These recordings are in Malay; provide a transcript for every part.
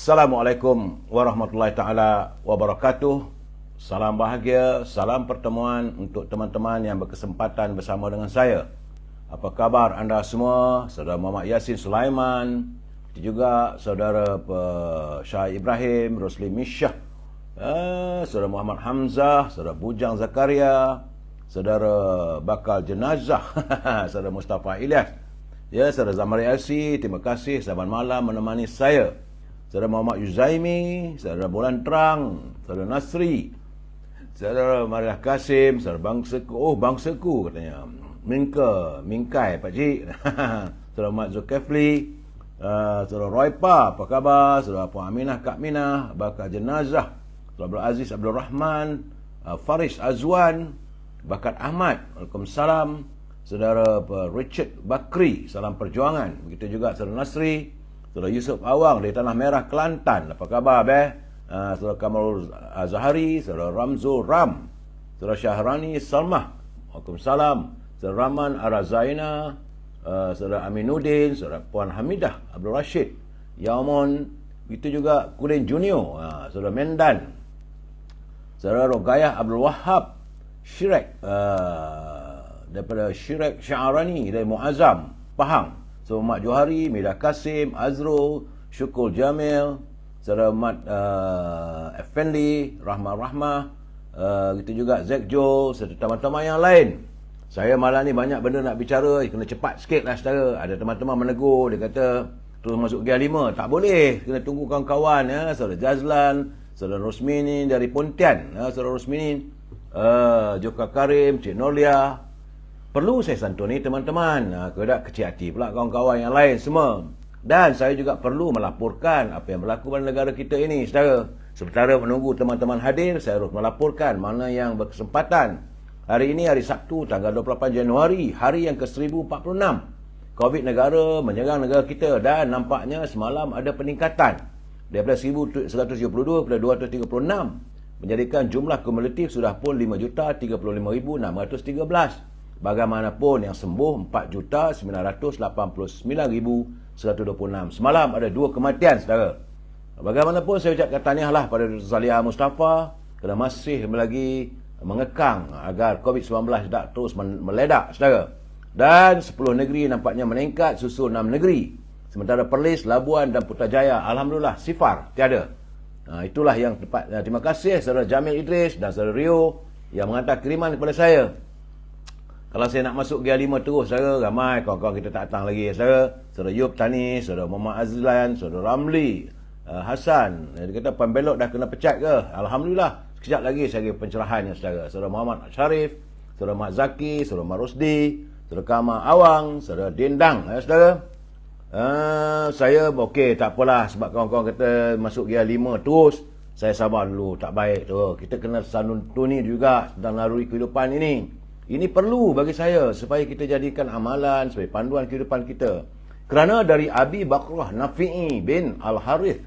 Assalamualaikum warahmatullahi taala wabarakatuh. Salam bahagia, salam pertemuan untuk teman-teman yang berkesempatan bersama dengan saya. Apa khabar anda semua? Saudara Muhammad Yassin Sulaiman, juga saudara Syah Ibrahim, Rosli Misyah, saudara Muhammad Hamzah, saudara Bujang Zakaria, saudara Bakal Jenazah, saudara Mustafa Ilyas, ya, saudara Zamari LC, terima kasih selamat malam menemani saya. Saudara Muhammad Yuzaimi, saudara Bulan Terang, saudara Nasri, saudara Mariah Kasim, saudara Bangsaku, Bangsaku katanya, Mingkai Pakcik, saudara Mat Zulkifli, saudara Roypa, apa khabar, saudara Puan Aminah, Kak Minah, Bakal Jenazah, saudara Abdul Aziz Abdul Rahman, Faris Azwan, Bakat Ahmad, Waalaikumsalam, saudara Richard Bakri, salam perjuangan, begitu juga saudara Nasri, saudara Yusuf Awang dari Tanah Merah, Kelantan, apa khabar saudara Kamarul Zahari, saudara Ramzul Ram, saudara Syahrani Salmah, Waalaikumsalam, saudara Rahman Arazaina, saudara Aminuddin, saudara Puan Hamidah Abdul Rashid, Yaumon, begitu juga Kulin Junior, saudara Mendan, saudara Rogayah Abdul Wahab, Shirek, daripada Shirek Syarani dari Muazzam, Pahang, saudara Mat Johari, Mida Kasim, Azrul, Syukul Jamil, saudara Mat Effendi, Rahmah, gitu juga Zekjo, serta teman-teman yang lain. Saya malam ni banyak benda nak bicara, kena cepat sikit lah saudara. Ada teman-teman menegur, dia kata terus masuk Gear 5, tak boleh, kena tunggu kawan-kawan, ya. Saudara Jazlan, saudara Rosmini dari Pontian, ya. Saudara Rosmini, Joka Karim, Cik Nolia. Perlu saya santuni teman-teman, kedak kecil hati pula kawan-kawan yang lain semua. Dan saya juga perlu melaporkan apa yang berlaku pada negara kita ini, saudara. Sementara menunggu teman-teman hadir, saya harus melaporkan mana yang berkesempatan. Hari ini hari Sabtu tanggal 28 Januari, hari yang ke-1046. Covid negara menyerang negara kita dan nampaknya semalam ada peningkatan daripada 1,172 kepada 236, menjadikan jumlah kumulatif sudah pun 5,035,613. Bagaimanapun yang sembuh 4,989,126. Semalam ada 2 kematian, saudara. Bagaimanapun saya ucapkan tahniahlah pada Dr. Zaliha Mustafa kerana masih lagi mengekang agar COVID-19 tidak terus meledak, saudara. Dan 10 negeri nampaknya meningkat susul 6 negeri. Sementara Perlis, Labuan dan Putrajaya alhamdulillah sifar, tiada. Itulah yang tepat. Terima kasih saudara Jamil Idris dan saudara Rio yang menghantar kiriman kepada saya. Kalau saya nak masuk Gear 5 terus, saudara, ramai kawan-kawan kita tak datang lagi, saudara. Saudara Yub Tani, saudara Muhammad Azlan, saudara Ramli, Hasan. Dia kata pembelot dah kena pecat ke? Alhamdulillah, sekejap lagi saya bagi pencerahannya, saudara. Saudara Muhammad Syarif, saudara Mat Zaki, saudara Mat Rosdi, saudara Kama Awang, saudara Dendang, saudara. Saya okey, tak apalah, sebab kawan-kawan kata masuk Gear 5 terus. Saya sabar dulu, tak baik tu. Kita kena santuni juga dalam lalui kehidupan ini. Ini perlu bagi saya supaya kita jadikan amalan sebagai panduan kehidupan kita. Kerana dari Abi Bakrah Nafi'i bin Al-Harith,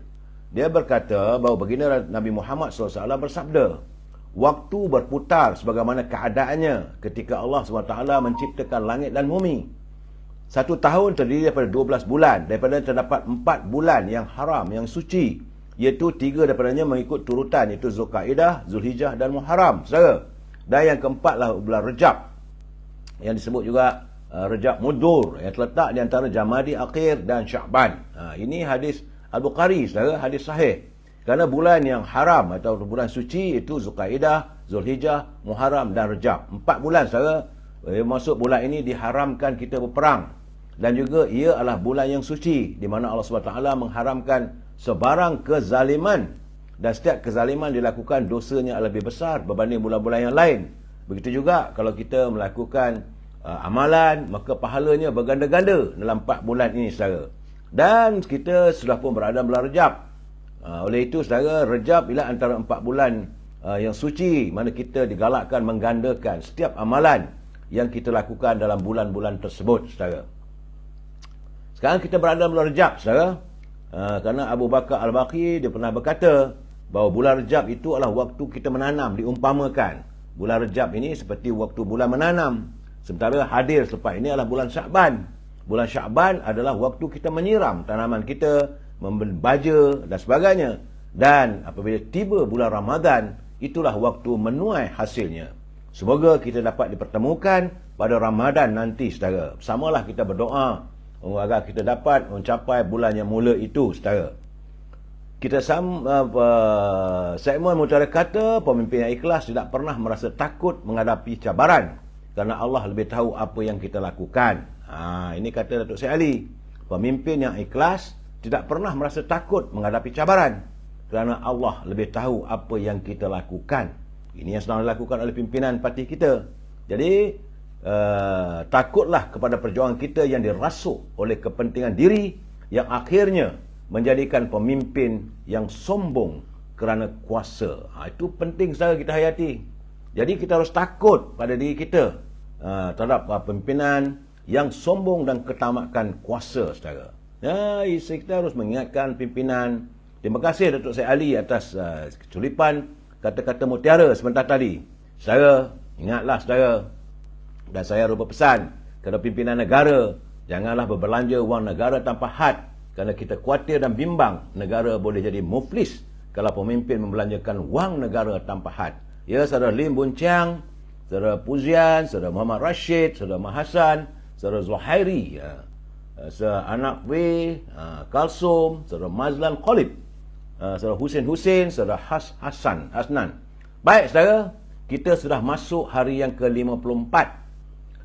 dia berkata bahawa baginda Nabi Muhammad SAW bersabda, waktu berputar sebagaimana keadaannya ketika Allah SWT menciptakan langit dan bumi. 1 tahun terdiri daripada 12 bulan, daripada terdapat 4 bulan yang haram, yang suci, iaitu 3 daripadanya mengikut turutan, iaitu Zulkaidah, Zulhijjah dan Muharram, saudara. Dan yang keempatlah bulan Rejab, yang disebut juga Rejab Mudur, yang terletak di antara Jamadi Akhir dan Sya'ban. Ini hadis Al-Bukhari, saudara, hadis sahih. Kerana bulan yang haram atau bulan suci itu Zulkaidah, Zulhijjah, Muharram dan Rejab. 4 bulan, saudara. Masuk bulan ini diharamkan kita berperang. Dan juga ia adalah bulan yang suci, di mana Allah SWT mengharamkan sebarang kezaliman. Dan setiap kezaliman dilakukan dosanya lebih besar berbanding bulan-bulan yang lain. Begitu juga kalau kita melakukan amalan, maka pahalanya berganda-ganda dalam 4 bulan ini, saudara. Dan kita sudah pun berada bulan Rejab. Oleh itu, saudara, Rejab ialah antara 4 bulan yang suci, mana kita digalakkan menggandakan setiap amalan yang kita lakukan dalam bulan-bulan tersebut, saudara. Sekarang kita berada bulan Rejab, saudara. Kerana Abu Bakar Al-Baqi dia pernah berkata bahawa bulan Rejab itu adalah waktu kita menanam, diumpamakan. Bulan Rejab ini seperti waktu bulan menanam. Sementara hadir selepas ini adalah bulan Sya'ban. Bulan Sya'ban adalah waktu kita menyiram tanaman kita membeli baja dan sebagainya. Dan apabila tiba bulan Ramadan, itulah waktu menuai hasilnya. Semoga kita dapat dipertemukan pada Ramadan nanti, saudara. Bersamalah kita berdoa agar kita dapat mencapai bulan yang mula itu, saudara. Kita segmen mutiara kata, pemimpin yang ikhlas tidak pernah merasa takut menghadapi cabaran kerana Allah lebih tahu apa yang kita lakukan. Ini kata Datuk Syed Ali. Pemimpin yang ikhlas tidak pernah merasa takut menghadapi cabaran kerana Allah lebih tahu apa yang kita lakukan. Ini yang sedang dilakukan oleh pimpinan parti kita. Jadi takutlah kepada perjuangan kita yang dirasuk oleh kepentingan diri yang akhirnya menjadikan pemimpin yang sombong kerana kuasa. Itu penting saudara kita hayati. Jadi kita harus takut pada diri kita terhadap pimpinan yang sombong dan ketamakan kuasa, saudara. Kita harus mengingatkan pimpinan. Terima kasih Datuk Syed Ali atas keculipan kata-kata mutiara sebentar tadi. Saudara, ingatlah saudara. Dan saya rupa pesan kepada pimpinan negara, janganlah berbelanja wang negara tanpa had, kerana kita khawatir dan bimbang negara boleh jadi muflis kalau pemimpin membelanjakan wang negara tanpa had. Ya, saudara Lim Boon Chang, saudara Puzian, saudara Muhammad Rashid, saudara Mahasan, saudara Zuhairi, saudara Anak W, Kalsum, saudara Mazlan Khalid, saudara Hussein, saudara Hasnan. Baik saudara, kita sudah masuk hari yang ke-54.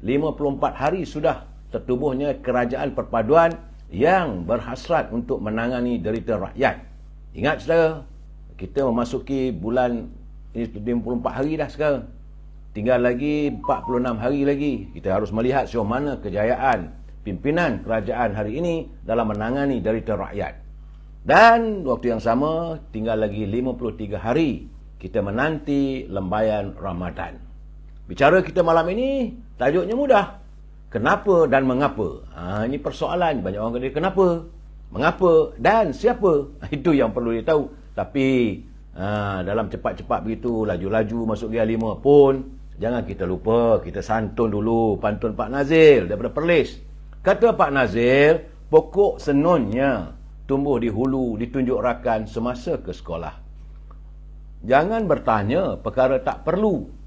54 hari sudah tertubuhnya kerajaan perpaduan yang berhasrat untuk menangani derita rakyat. Ingat saudara, kita memasuki bulan ini 54 hari dah sekarang. Tinggal lagi 46 hari lagi. Kita harus melihat sejauh mana kejayaan pimpinan kerajaan hari ini dalam menangani derita rakyat. Dan waktu yang sama, tinggal lagi 53 hari kita menanti lembayan Ramadan. Bicara kita malam ini, tajuknya mudah. Kenapa dan mengapa? Ini persoalan. Banyak orang kata kenapa, mengapa dan siapa. Itu yang perlu dia tahu. Tapi dalam cepat-cepat begitu, laju-laju masuk Gear 5 pun, jangan kita lupa, kita santun dulu pantun Pak Nazil daripada Perlis. Kata Pak Nazil, pokok senonnya tumbuh di hulu, ditunjuk rakan semasa ke sekolah. Jangan bertanya perkara tak perlu.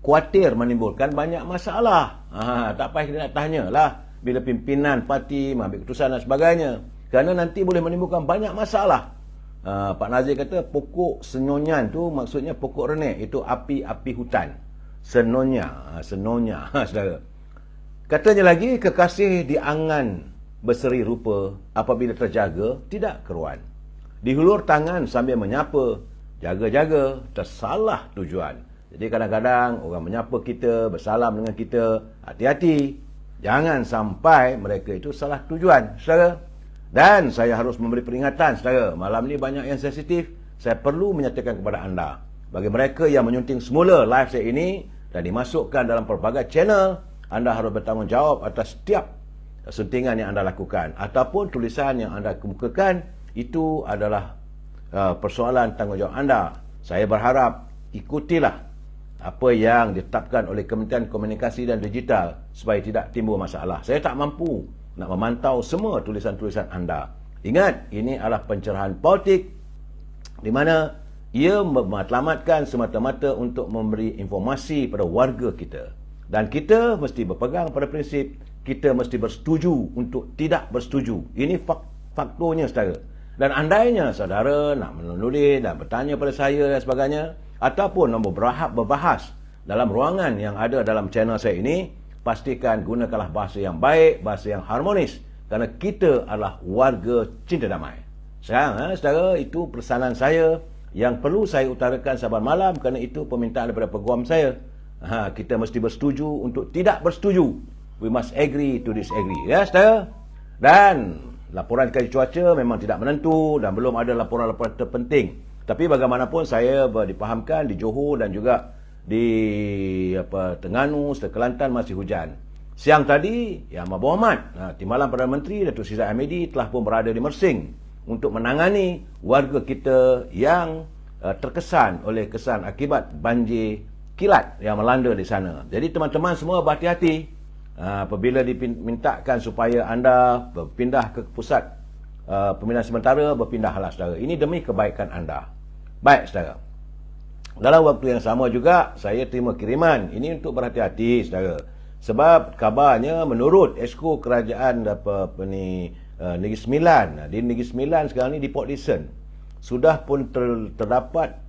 Khawatir menimbulkan banyak masalah. Tak payah kita nak tanya lah bila pimpinan parti mengambil keputusan dan sebagainya. Kerana nanti boleh menimbulkan banyak masalah. Pak Nazir kata pokok senonyan tu maksudnya pokok renek. Itu api-api hutan. Senonya. Saudara. Katanya lagi, kekasih diangan berseri rupa apabila terjaga tidak keruan. Dihulur tangan sambil menyapa. Jaga-jaga tersalah tujuan. Jadi kadang-kadang orang menyapa kita, bersalam dengan kita, hati-hati. Jangan sampai mereka itu salah tujuan, saudara. Dan saya harus memberi peringatan, saudara. Malam ni banyak yang sensitif. Saya perlu menyatakan kepada anda. Bagi mereka yang menyunting semula live saya ini dan dimasukkan dalam pelbagai channel, anda harus bertanggungjawab atas setiap suntingan yang anda lakukan. Ataupun tulisan yang anda kemukakan, itu adalah persoalan tanggungjawab anda. Saya berharap ikutilah apa yang ditetapkan oleh Kementerian Komunikasi dan Digital supaya tidak timbul masalah. Saya tak mampu nak memantau semua tulisan-tulisan anda. Ingat, ini adalah pencerahan politik di mana ia mematlamatkan semata-mata untuk memberi informasi pada warga kita. Dan kita mesti berpegang pada prinsip kita mesti bersetuju untuk tidak bersetuju. Ini faktornya, saudara. Dan andainya saudara nak menulis dan bertanya pada saya dan sebagainya, ataupun berbahas dalam ruangan yang ada dalam channel saya ini, pastikan gunakanlah bahasa yang baik, bahasa yang harmonis, kerana kita adalah warga cinta damai. Sekarang, saudara, itu pesanan saya yang perlu saya utarakan saban malam, kerana itu permintaan daripada peguam saya. Kita mesti bersetuju untuk tidak bersetuju. We must agree to disagree. Ya, saudara? Dan laporan kali cuaca memang tidak menentu dan belum ada laporan-laporan terpenting. Tapi bagaimanapun saya dipahamkan di Johor dan juga di Terengganu serta Kelantan masih hujan. Siang tadi, Yang Amat Berhormat Timbalan Perdana Menteri Datuk Seri Zahid Hamidi telah pun berada di Mersing untuk menangani warga kita yang terkesan oleh kesan akibat banjir kilat yang melanda di sana. Jadi teman-teman semua berhati-hati apabila dimintakan supaya anda berpindah ke pusat pimpinan sementara berpindahlah saudara. Ini demi kebaikan anda. Baik saudara. Dalam waktu yang sama juga saya terima kiriman. Ini untuk berhati-hati saudara. Sebab kabarnya menurut Esko Kerajaan Negeri Sembilan. Di Negeri Sembilan sekarang ni di Port Dickson sudah pun terdapat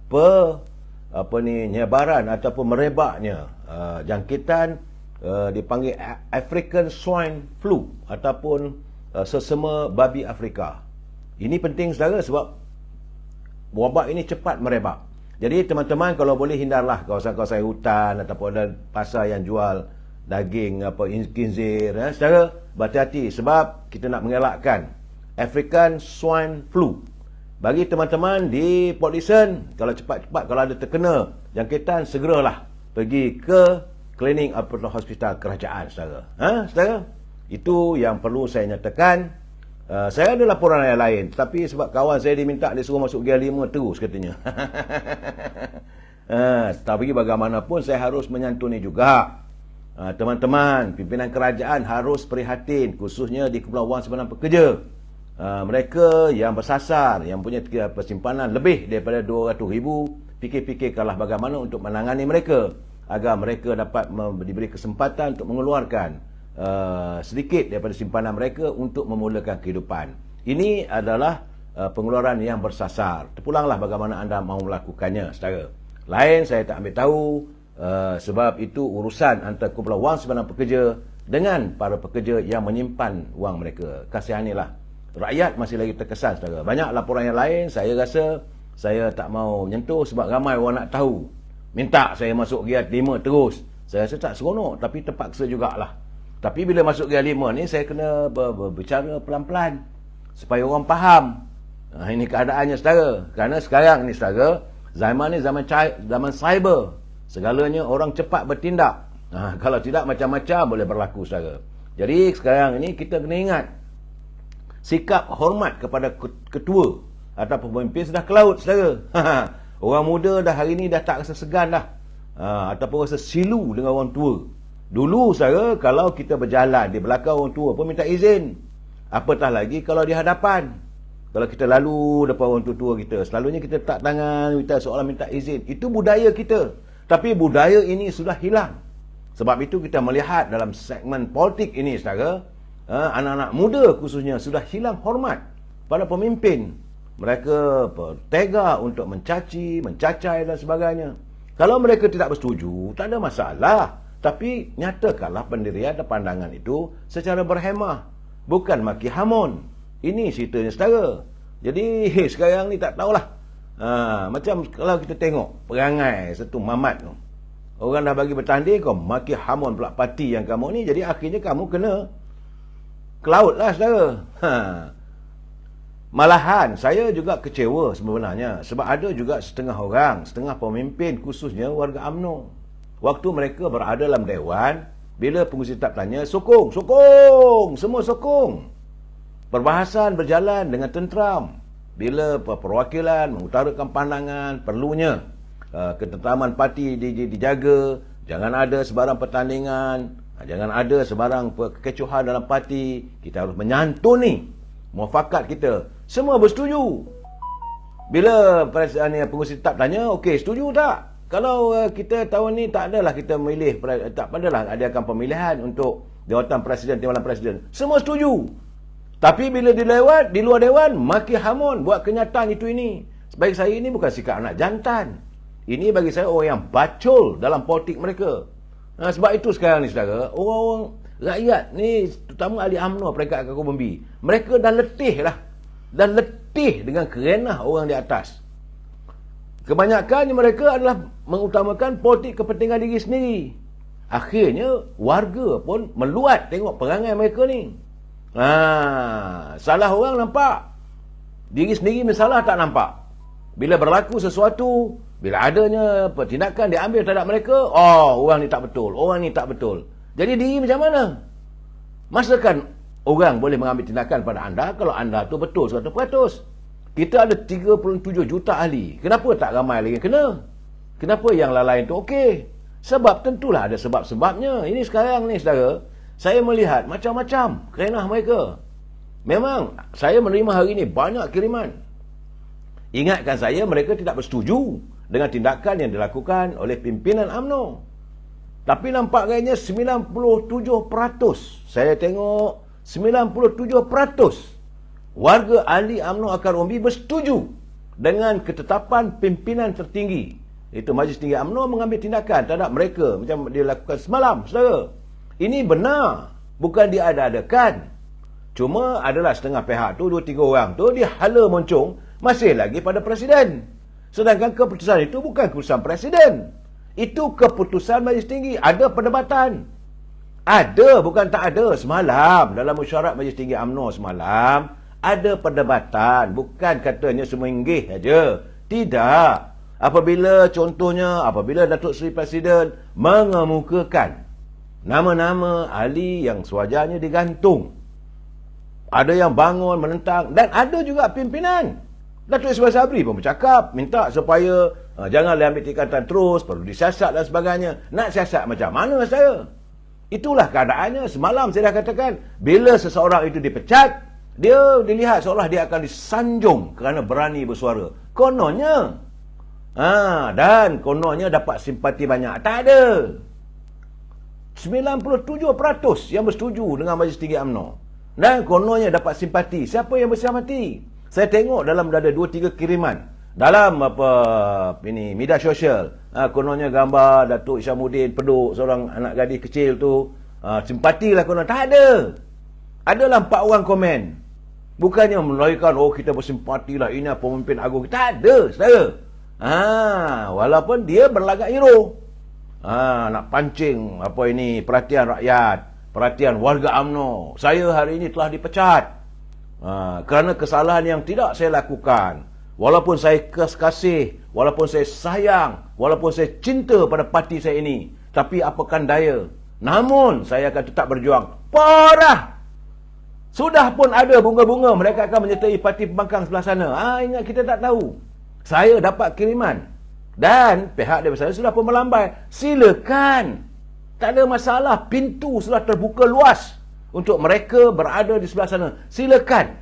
nyebaran ataupun merebaknya jangkitan dipanggil African Swine Flu ataupun sesama babi Afrika. Ini penting saudara sebab wabak ini cepat merebak. Jadi teman-teman kalau boleh hindarlah kawasan-kawasan hutan ataupun ada pasar yang jual daging khinzir, saudara berhati-hati sebab kita nak mengelakkan African Swine Flu. Bagi teman-teman di Port Dickson, kalau cepat-cepat kalau ada terkena jangkitan, segeralah pergi ke klinik atau hospital kerajaan saudara. Saudara, itu yang perlu saya nyatakan. Saya ada laporan yang lain, tapi sebab kawan saya diminta dia suruh masuk Gear 5 terus katanya. Tapi bagaimanapun saya harus menyantuni juga. Teman-teman, pimpinan kerajaan harus prihatin, khususnya di Kumpulan Wang Simpanan Pekerja. Mereka yang bersasar, yang punya persimpanan lebih daripada 200,000, fikir-fikirkanlah bagaimana untuk menangani mereka, agar mereka dapat diberi kesempatan untuk mengeluarkan sedikit daripada simpanan mereka untuk memulakan kehidupan. Ini adalah pengeluaran yang bersasar. Terpulanglah bagaimana anda mahu melakukannya, saudara. Lain saya tak ambil tahu, sebab itu urusan antara Kumpulan Wang Simpanan Pekerja dengan para pekerja yang menyimpan wang mereka. Kasihanilah. Rakyat masih lagi terkesan, saudara. Banyak laporan yang lain, saya rasa saya tak mau menyentuh sebab ramai orang nak tahu. Minta saya masuk Gear 5 terus. Saya rasa tak seronok, tapi terpaksa jugalah. Tapi bila masuk Gear 5 ni, saya kena berbicara pelan-pelan supaya orang faham. Ini keadaannya, saudara. Kerana sekarang ni, saudara, zaman ni zaman cyber. Segalanya orang cepat bertindak. Kalau tidak, macam-macam boleh berlaku, saudara. Jadi sekarang ini kita kena ingat, sikap hormat kepada ketua atau pemimpin sudah ke laut, saudara. Orang muda dah hari ni dah tak rasa segan dah. Ataupun rasa silu dengan orang tua. Dulu, saudara, kalau kita berjalan di belakang orang tua pun minta izin. Apatah lagi kalau di hadapan. Kalau kita lalu depan orang tua kita, selalunya kita letak tangan, kita seolah minta izin. Itu budaya kita. Tapi budaya ini sudah hilang. Sebab itu kita melihat dalam segmen politik ini, saudara, anak-anak muda khususnya sudah hilang hormat pada pemimpin. Mereka tega untuk mencaci, mencacai dan sebagainya. Kalau mereka tidak bersetuju, tak ada masalah. Tapi nyatakanlah pendirian dan pandangan itu secara berhemah, bukan maki hamun. Ini ceritanya, saudara. Jadi sekarang ni tak tahulah. Macam kalau kita tengok perangai satu mamat tu, orang dah bagi bertanding, kau maki hamun pula parti yang kamu ni. Jadi akhirnya kamu kena ke laut lah, saudara. Malahan saya juga kecewa sebenarnya, sebab ada juga setengah orang, setengah pemimpin khususnya warga UMNO. Waktu mereka berada dalam dewan, bila pengurusi tetap tanya, sokong, sokong, semua sokong. Perbahasan berjalan dengan tenteram. Bila perwakilan mengutarakan pandangan, perlunya ketenteraman parti dijaga, jangan ada sebarang pertandingan, jangan ada sebarang kekecohan dalam parti. Kita harus menyantuni muafakat kita. Semua bersetuju. Bila pengurusi tetap tanya, okey, setuju tak? Kalau kita tahun ni tak adalah kita memilih, tak adalah adakan pemilihan untuk jawatan presiden, timbalan presiden. Semua setuju. Tapi bila dilewat di luar dewan, maki hamun buat kenyataan itu ini. Bagi saya ini bukan sikap anak jantan. Ini bagi saya orang yang bacul dalam politik mereka. Sebab itu sekarang ni, saudara, orang-orang rakyat ni, terutama ahli UMNO peringkat Kakobombi, mereka dah letih lah. Dah letih dengan kerenah orang di atas. Kebanyakannya mereka adalah mengutamakan politik kepentingan diri sendiri. Akhirnya warga pun meluat tengok perangai mereka ni. Salah orang nampak, diri sendiri masalah tak nampak. Bila berlaku sesuatu, bila adanya tindakan diambil terhadap mereka, orang ni tak betul, orang ni tak betul. Jadi diri macam mana? Masakan orang boleh mengambil tindakan pada anda kalau anda tu betul 100%. Kita ada 37 juta ahli. Kenapa tak ramai lagi kena? Kenapa yang lain tu okey? Sebab tentulah ada sebab-sebabnya. Ini sekarang ni, saudara, saya melihat macam-macam kerenah mereka. Memang saya menerima hari ini banyak kiriman. Ingatkan saya, mereka tidak bersetuju dengan tindakan yang dilakukan oleh pimpinan UMNO. Tapi nampak gayanya 97%. Saya tengok 97% warga ahli UMNO Akar Umbi bersetuju dengan ketetapan pimpinan tertinggi. Itu Majlis Tinggi UMNO mengambil tindakan terhadap mereka macam dilakukan semalam, saudara. Ini benar, bukan diada-adakan. Cuma adalah setengah pihak tu, 2-3 orang tu, dia hala moncong masih lagi pada Presiden. Sedangkan keputusan itu bukan keputusan Presiden. Itu keputusan Majlis Tinggi. Ada perdebatan. Ada, bukan tak ada. Semalam, dalam mesyuarat Majlis Tinggi UMNO semalam, ada perdebatan. Bukan katanya semenggih saja. Tidak. Apabila Datuk Seri Presiden mengemukakan nama-nama ahli yang sewajarnya digantung, ada yang bangun menentang, dan ada juga pimpinan. Datuk Ismail Sabri pun bercakap, minta supaya janganlah ambil tingkatan terus, perlu disiasat dan sebagainya. Nak siasat macam mana saya? Itulah keadaannya. Semalam saya dah katakan, bila seseorang itu dipecat, dia dilihat seolah dia akan disanjung kerana berani bersuara. Kononnya. Dan kononnya dapat simpati banyak. Tak ada. 97% yang bersetuju dengan Majlis Tinggi UMNO. Dan kononnya dapat simpati. Siapa yang bersimpati? Saya tengok dalam ada 2-3 kiriman dalam media sosial. Kononnya gambar Datuk Isyamuddin Peduk, seorang anak gadis kecil tu. Simpatilah konon. Tak ada. Adalah 4 orang komen. Bukannya melarikan, kita bersimpatilah, ini pemimpin agung. Tak ada, saudara. Walaupun dia berlagak hero. Nak pancing perhatian rakyat, perhatian warga UMNO. Saya hari ini telah dipecat kerana kesalahan yang tidak saya lakukan. Walaupun saya kasih, walaupun saya sayang, walaupun saya cinta pada parti saya ini, tapi apakan daya, namun saya akan tetap berjuang. Parah! Sudah pun ada bunga-bunga, mereka akan menyertai parti pembangkang sebelah sana. Ingat, kita tak tahu. Saya dapat kiriman dan pihak daripada saya sudah pun melambai. Silakan. Tak ada masalah, pintu sudah terbuka luas untuk mereka berada di sebelah sana. Silakan.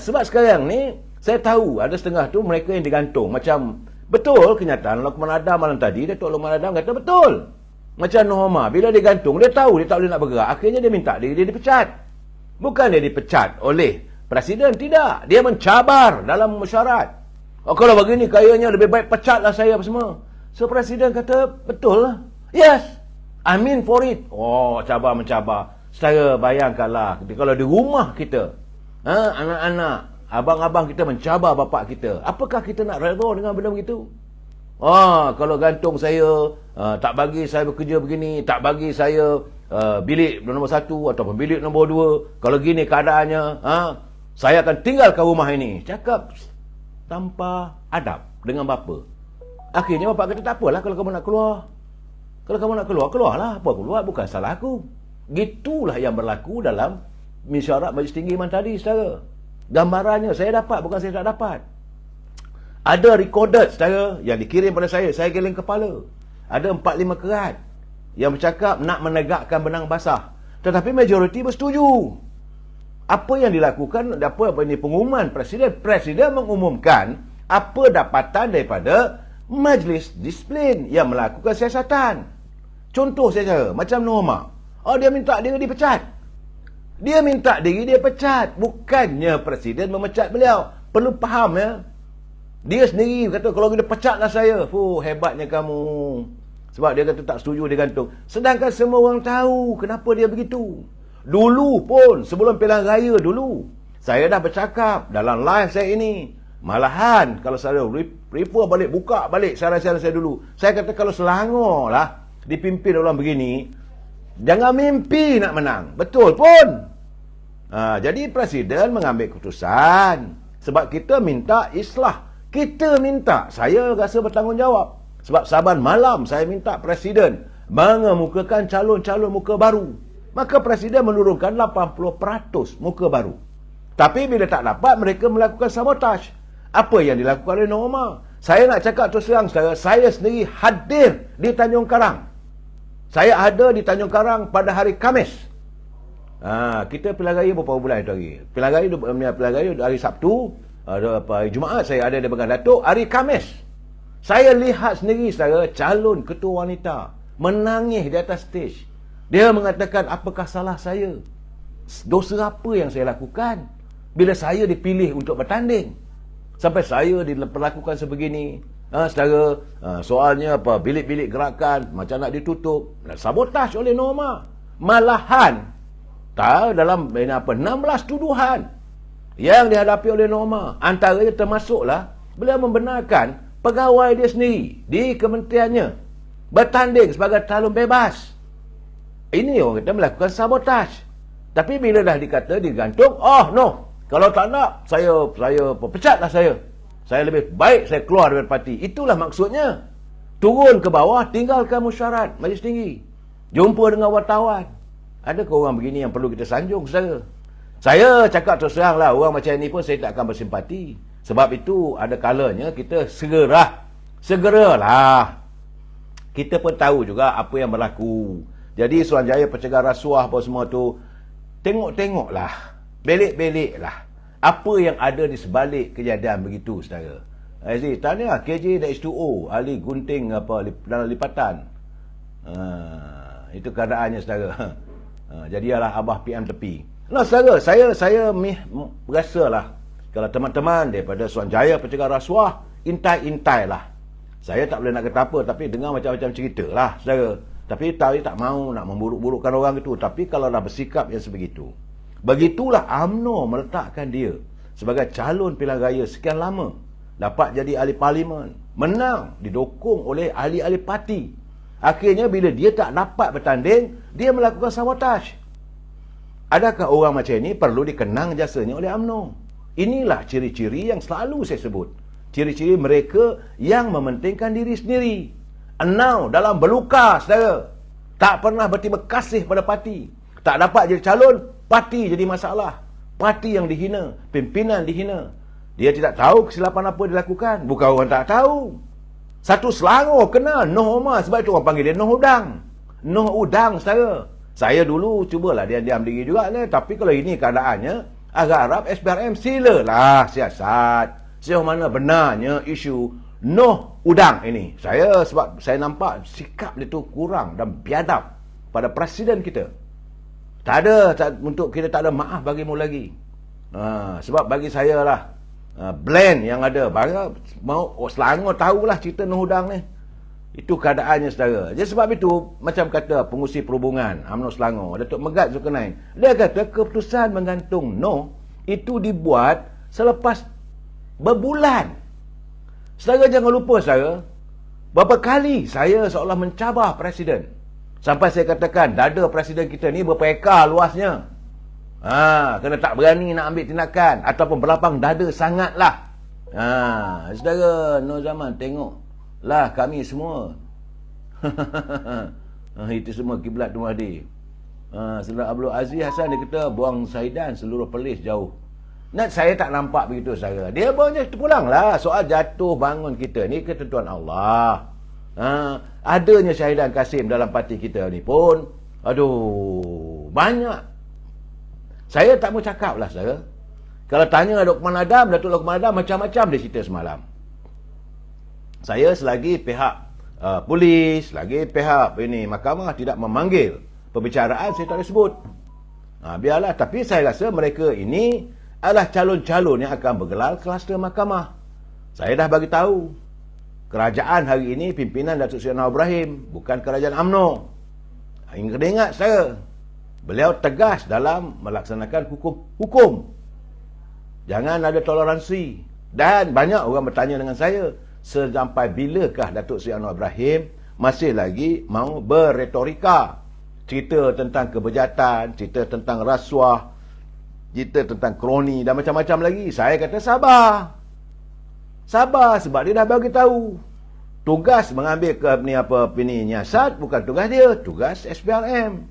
Sebab sekarang ni saya tahu ada setengah tu mereka yang digantung. Macam betul kenyataan Luqman Adam malam tadi, Datuk Luqman Adam kata betul. Macam Noh Omar, bila dia gantung, dia tahu dia tak boleh nak bergerak. Akhirnya dia minta dia dipecat. Bukan dia dipecat oleh Presiden, tidak. Dia mencabar dalam mesyuarat. Kalau begini kayanya lebih baik pecatlah saya apa semua. So Presiden kata betul lah. Yes. I'm in for it. Cabar mencabar. Saya bayangkanlah kalau di rumah kita, anak-anak, abang-abang kita mencabar bapak kita, apakah kita nak redha dengan benda begitu? Kalau gantung saya, tak bagi saya bekerja begini, tak bagi saya bilik nombor 1 ataupun bilik nombor 2, kalau gini keadaannya, saya akan tinggalkan rumah ini. Cakap tanpa adab dengan bapa. Akhirnya bapak kata, tak apalah kalau kamu nak keluar. Kalau kamu nak keluar, keluarlah. Apa keluar, bukan salah aku. Gitulah yang berlaku dalam mesyuarat Majlis Tinggi man tadi, saudara. Gambarannya saya dapat, bukan saya tak dapat. Ada recorded, saudara, yang dikirim pada saya geleng kepala. Ada 4-5 kerat yang bercakap nak menegakkan benang basah. Tetapi majoriti bersetuju. Apa yang dilakukan, pengumuman Presiden. Presiden mengumumkan apa dapatan daripada Majlis Disiplin yang melakukan siasatan. Contoh saja, macam Noh Omar. Dia minta diri dipecat. Dia minta diri dia pecat. Bukannya Presiden memecat beliau. Perlu faham ya. Dia sendiri kata, kalau dia pecatlah saya. Hebatnya kamu. Sebab dia kata tak setuju dia gantung. Sedangkan semua orang tahu kenapa dia begitu. Dulu pun, sebelum pilihan raya dulu, saya dah bercakap dalam live saya ini. Malahan, kalau saya refer balik, buka balik siaran-siaran saya dulu. Saya kata kalau Selangor lah dipimpin orang begini, jangan mimpi nak menang. Betul pun. Jadi Presiden mengambil keputusan. Sebab kita minta islah. Kita minta, saya rasa bertanggungjawab. Sebab saban malam saya minta Presiden mengemukakan calon-calon muka baru. Maka Presiden menurunkan 80% muka baru. Tapi bila tak dapat, mereka melakukan sabotaj. Apa yang dilakukan oleh Noh Omar? Saya nak cakap terus terang, saya sendiri hadir di Tanjung Karang. Saya ada di Tanjung Karang pada hari Khamis. Kita pilihan raya berapa bulan itu hari? Pilihan raya hari Sabtu, hari Jumaat saya ada di Bagan Datuk, hari Khamis. Saya lihat sendiri saudara, calon ketua wanita menangis di atas stage. Dia mengatakan, apakah salah saya? Dosa apa yang saya lakukan bila saya dipilih untuk bertanding? Sampai saya diperlakukan sebegini. Saudara, soalnya apa? Bilik-bilik gerakan macam nak ditutup, nak sabotaj oleh Norma. Malahan dalam 16 tuduhan yang dihadapi oleh Norma, antaranya termasuklah beliau membenarkan pegawai dia sendiri di kementeriannya bertanding sebagai calon bebas. Ini orang kata melakukan sabotaj. Tapi bila dah dikata digantung, no, kalau tak nak saya pecatlah saya. Saya lebih baik saya keluar dari parti. Itulah maksudnya. Turun ke bawah, tinggalkan mesyuarat Majlis Tinggi. Jumpa dengan wartawan. Adakah orang begini yang perlu kita sanjung, saudara? Saya cakap terus terang lah, orang macam ni pun saya tak akan bersimpati. Sebab itu ada kalanya kita segeralah. Kita pun tahu juga apa yang berlaku. Jadi Suruhanjaya pencegah rasuah apa semua tu, tengoklah, belik-beliklah apa yang ada di sebalik kejadian begitu, saudara. Aziz, tanya KJ dan H2O, ahli gunting dalam lipatan. Itu keadaannya, saudara. Jadilah abah PM tepi. Nah, saudara, saya berasalah kalau teman-teman daripada Suruhanjaya pencegah rasuah, intai-intailah. Saya tak boleh nak kata apa, tapi dengar macam-macam cerita lah, saudara. Tapi tak mau nak memburuk-burukkan orang itu. Tapi kalau dah bersikap yang sebegitu, begitulah UMNO meletakkan dia sebagai calon pilihan raya sekian lama. Dapat jadi ahli parlimen, menang, didukung oleh ahli-ahli parti. Akhirnya bila dia tak dapat bertanding, dia melakukan sabotaj. Adakah orang macam ini perlu dikenang jasanya oleh UMNO? Inilah ciri-ciri yang selalu saya sebut. Ciri-ciri mereka yang mementingkan diri sendiri. Enau dalam berluka, saudara. Tak pernah berterima kasih pada parti. Tak dapat jadi calon, parti jadi masalah. Parti yang dihina, pimpinan dihina. Dia tidak tahu kesilapan apa dilakukan. Bukan orang tak tahu. Satu Selangor kenal Noh Omar, sebab itu orang panggil dia Noh Udang. Noh Udang, saudara. Saya dulu cubalah diam-diam diri juga ni. Tapi kalau ini keadaannya, agak harap SPRM silalah siasat. Sejauh mana benarnya isu Noh Udang ini. Sebab saya nampak sikap dia tu kurang dan biadab pada presiden kita. Untuk kita tak ada maaf bagimu lagi. Sebab bagi saya lah, blend yang ada. Selangor tahulah cerita Noh Udang ni. Itu keadaannya, saudara. Jadi sebab itu, macam kata pengurusi perhubungan UMNO Selangor, Datuk Megat Zulkarnain, dia kata keputusan menggantung Noh itu dibuat selepas berbulan. Saudara jangan lupa, saudara, berapa kali saya seolah mencabar presiden. Sampai saya katakan, dada presiden kita ni berapa ekar luasnya. Kena tak berani nak ambil tindakan. Ataupun berlapang dada sangatlah. Saudara, Nur Zaman, tengoklah kami semua. Itu semua kiblat Tuan Mahdi. Saudara Abdul Aziz Hassan, dia kata, buang Saidan seluruh Perlis jauh. Saya tak nampak begitu, saudara. Dia banyak terpulanglah. Soal jatuh bangun kita ni ketentuan Allah. Adanya Syahidan Kasim dalam parti kita ni pun, banyak. Saya tak mau cakap lah, saudara. Kalau tanya Datuk Lokman Adam macam-macam dia cerita semalam. Saya selagi pihak polis, lagi pihak mahkamah tidak memanggil pembicaraan, saya tak boleh sebut. Biarlah. Tapi saya rasa mereka ini adalah calon-calon yang akan bergelar kluster mahkamah. Saya dah bagi tahu. Kerajaan hari ini pimpinan Datuk Seri Anwar Ibrahim, bukan kerajaan UMNO. Kena ingat, saya. Beliau tegas dalam melaksanakan hukum. Jangan ada toleransi. Dan banyak orang bertanya dengan saya, sampai bilakah Datuk Seri Anwar Ibrahim masih lagi mau berretorika? Cerita tentang kebejatan, cerita tentang rasuah, cerita tentang kroni dan macam-macam lagi. Saya kata sabar sebab dia dah bagi tahu. Tugas mengambil nyiasat bukan tugas dia, tugas SPRM.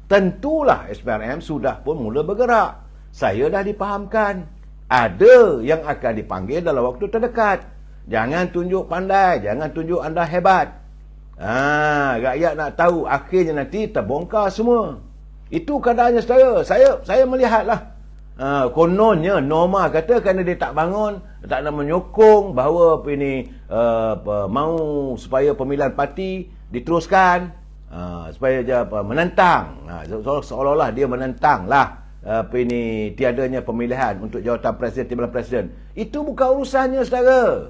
Tentulah SPRM sudah pun mula bergerak. Saya dah dipahamkan. Ada yang akan dipanggil dalam waktu terdekat. Jangan tunjuk pandai, jangan tunjuk anda hebat. Rakyat nak tahu, akhirnya nanti terbongkar semua. Itu keadaannya saudara. Saya melihatlah. Kononnya Norma kata kerana dia tak bangun, tak nak menyokong bahawa mau supaya pemilihan parti diteruskan, supaya dia menentang. Seolah-olah dia menentanglah tiadanya pemilihan untuk jawatan presiden, timbalan presiden. Itu bukan urusannya saudara.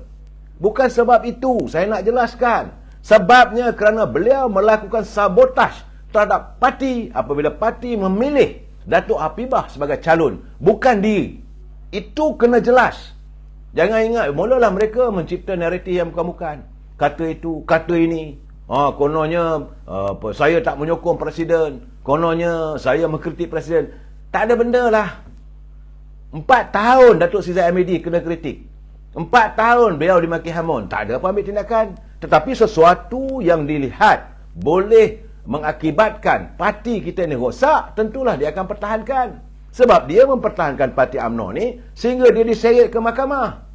Bukan sebab itu. Saya nak jelaskan. Sebabnya kerana beliau melakukan sabotaj terhadap parti apabila parti memilih Datuk Habibah sebagai calon. Bukan diri. Itu kena jelas. Jangan ingat, mulalah mereka mencipta naratif yang bukan-bukan. Kata itu, kata ini. Kononnya saya tak menyokong presiden. Kononnya saya mengkritik presiden. Tak ada benda lah. 4 tahun Datuk Sri Zahid Hamidi kena kritik. 4 tahun beliau dimaki hamun. Tak ada apa ambil tindakan. Tetapi sesuatu yang dilihat boleh mengakibatkan parti kita ni rosak, tentulah dia akan pertahankan. Sebab dia mempertahankan parti UMNO ni sehingga dia diseret ke mahkamah.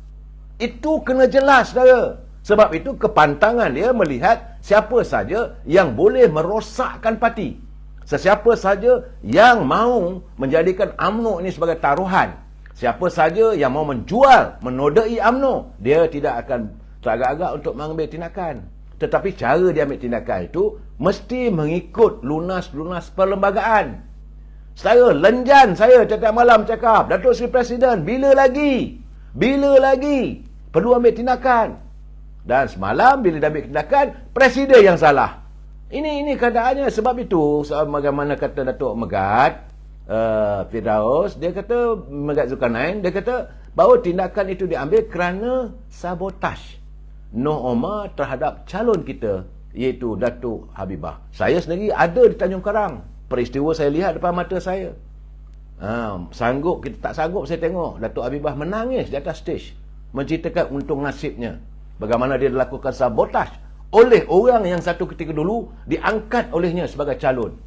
Itu kena jelas saudara. Sebab itu kepantangan dia melihat siapa saja yang boleh merosakkan parti. Sesiapa saja yang mau menjadikan UMNO ini sebagai taruhan. Siapa saja yang mau menjual, menodai UMNO, dia tidak akan teragak-agak untuk mengambil tindakan. Tetapi cara dia ambil tindakan itu mesti mengikut lunas-lunas perlembagaan. Saya lenjan, saya setiap malam cakap, Datuk Seri Presiden, bila lagi perlu ambil tindakan. Dan semalam bila dia ambil tindakan, Presiden yang salah. Ini keadaannya. Sebab itu, bagaimana kata Datuk Megat Firdaus, dia kata, Megat Zulkarnain, dia kata bahawa tindakan itu diambil kerana sabotaj Noh Omar terhadap calon kita, iaitu Datuk Habibah. Saya sendiri ada di Tanjung Karang. Peristiwa saya lihat depan mata saya. Kita tak sanggup saya tengok Datuk Habibah menangis di atas stage, menceritakan untung nasibnya bagaimana dia dilakukan sabotaj oleh orang yang satu ketika dulu diangkat olehnya sebagai calon.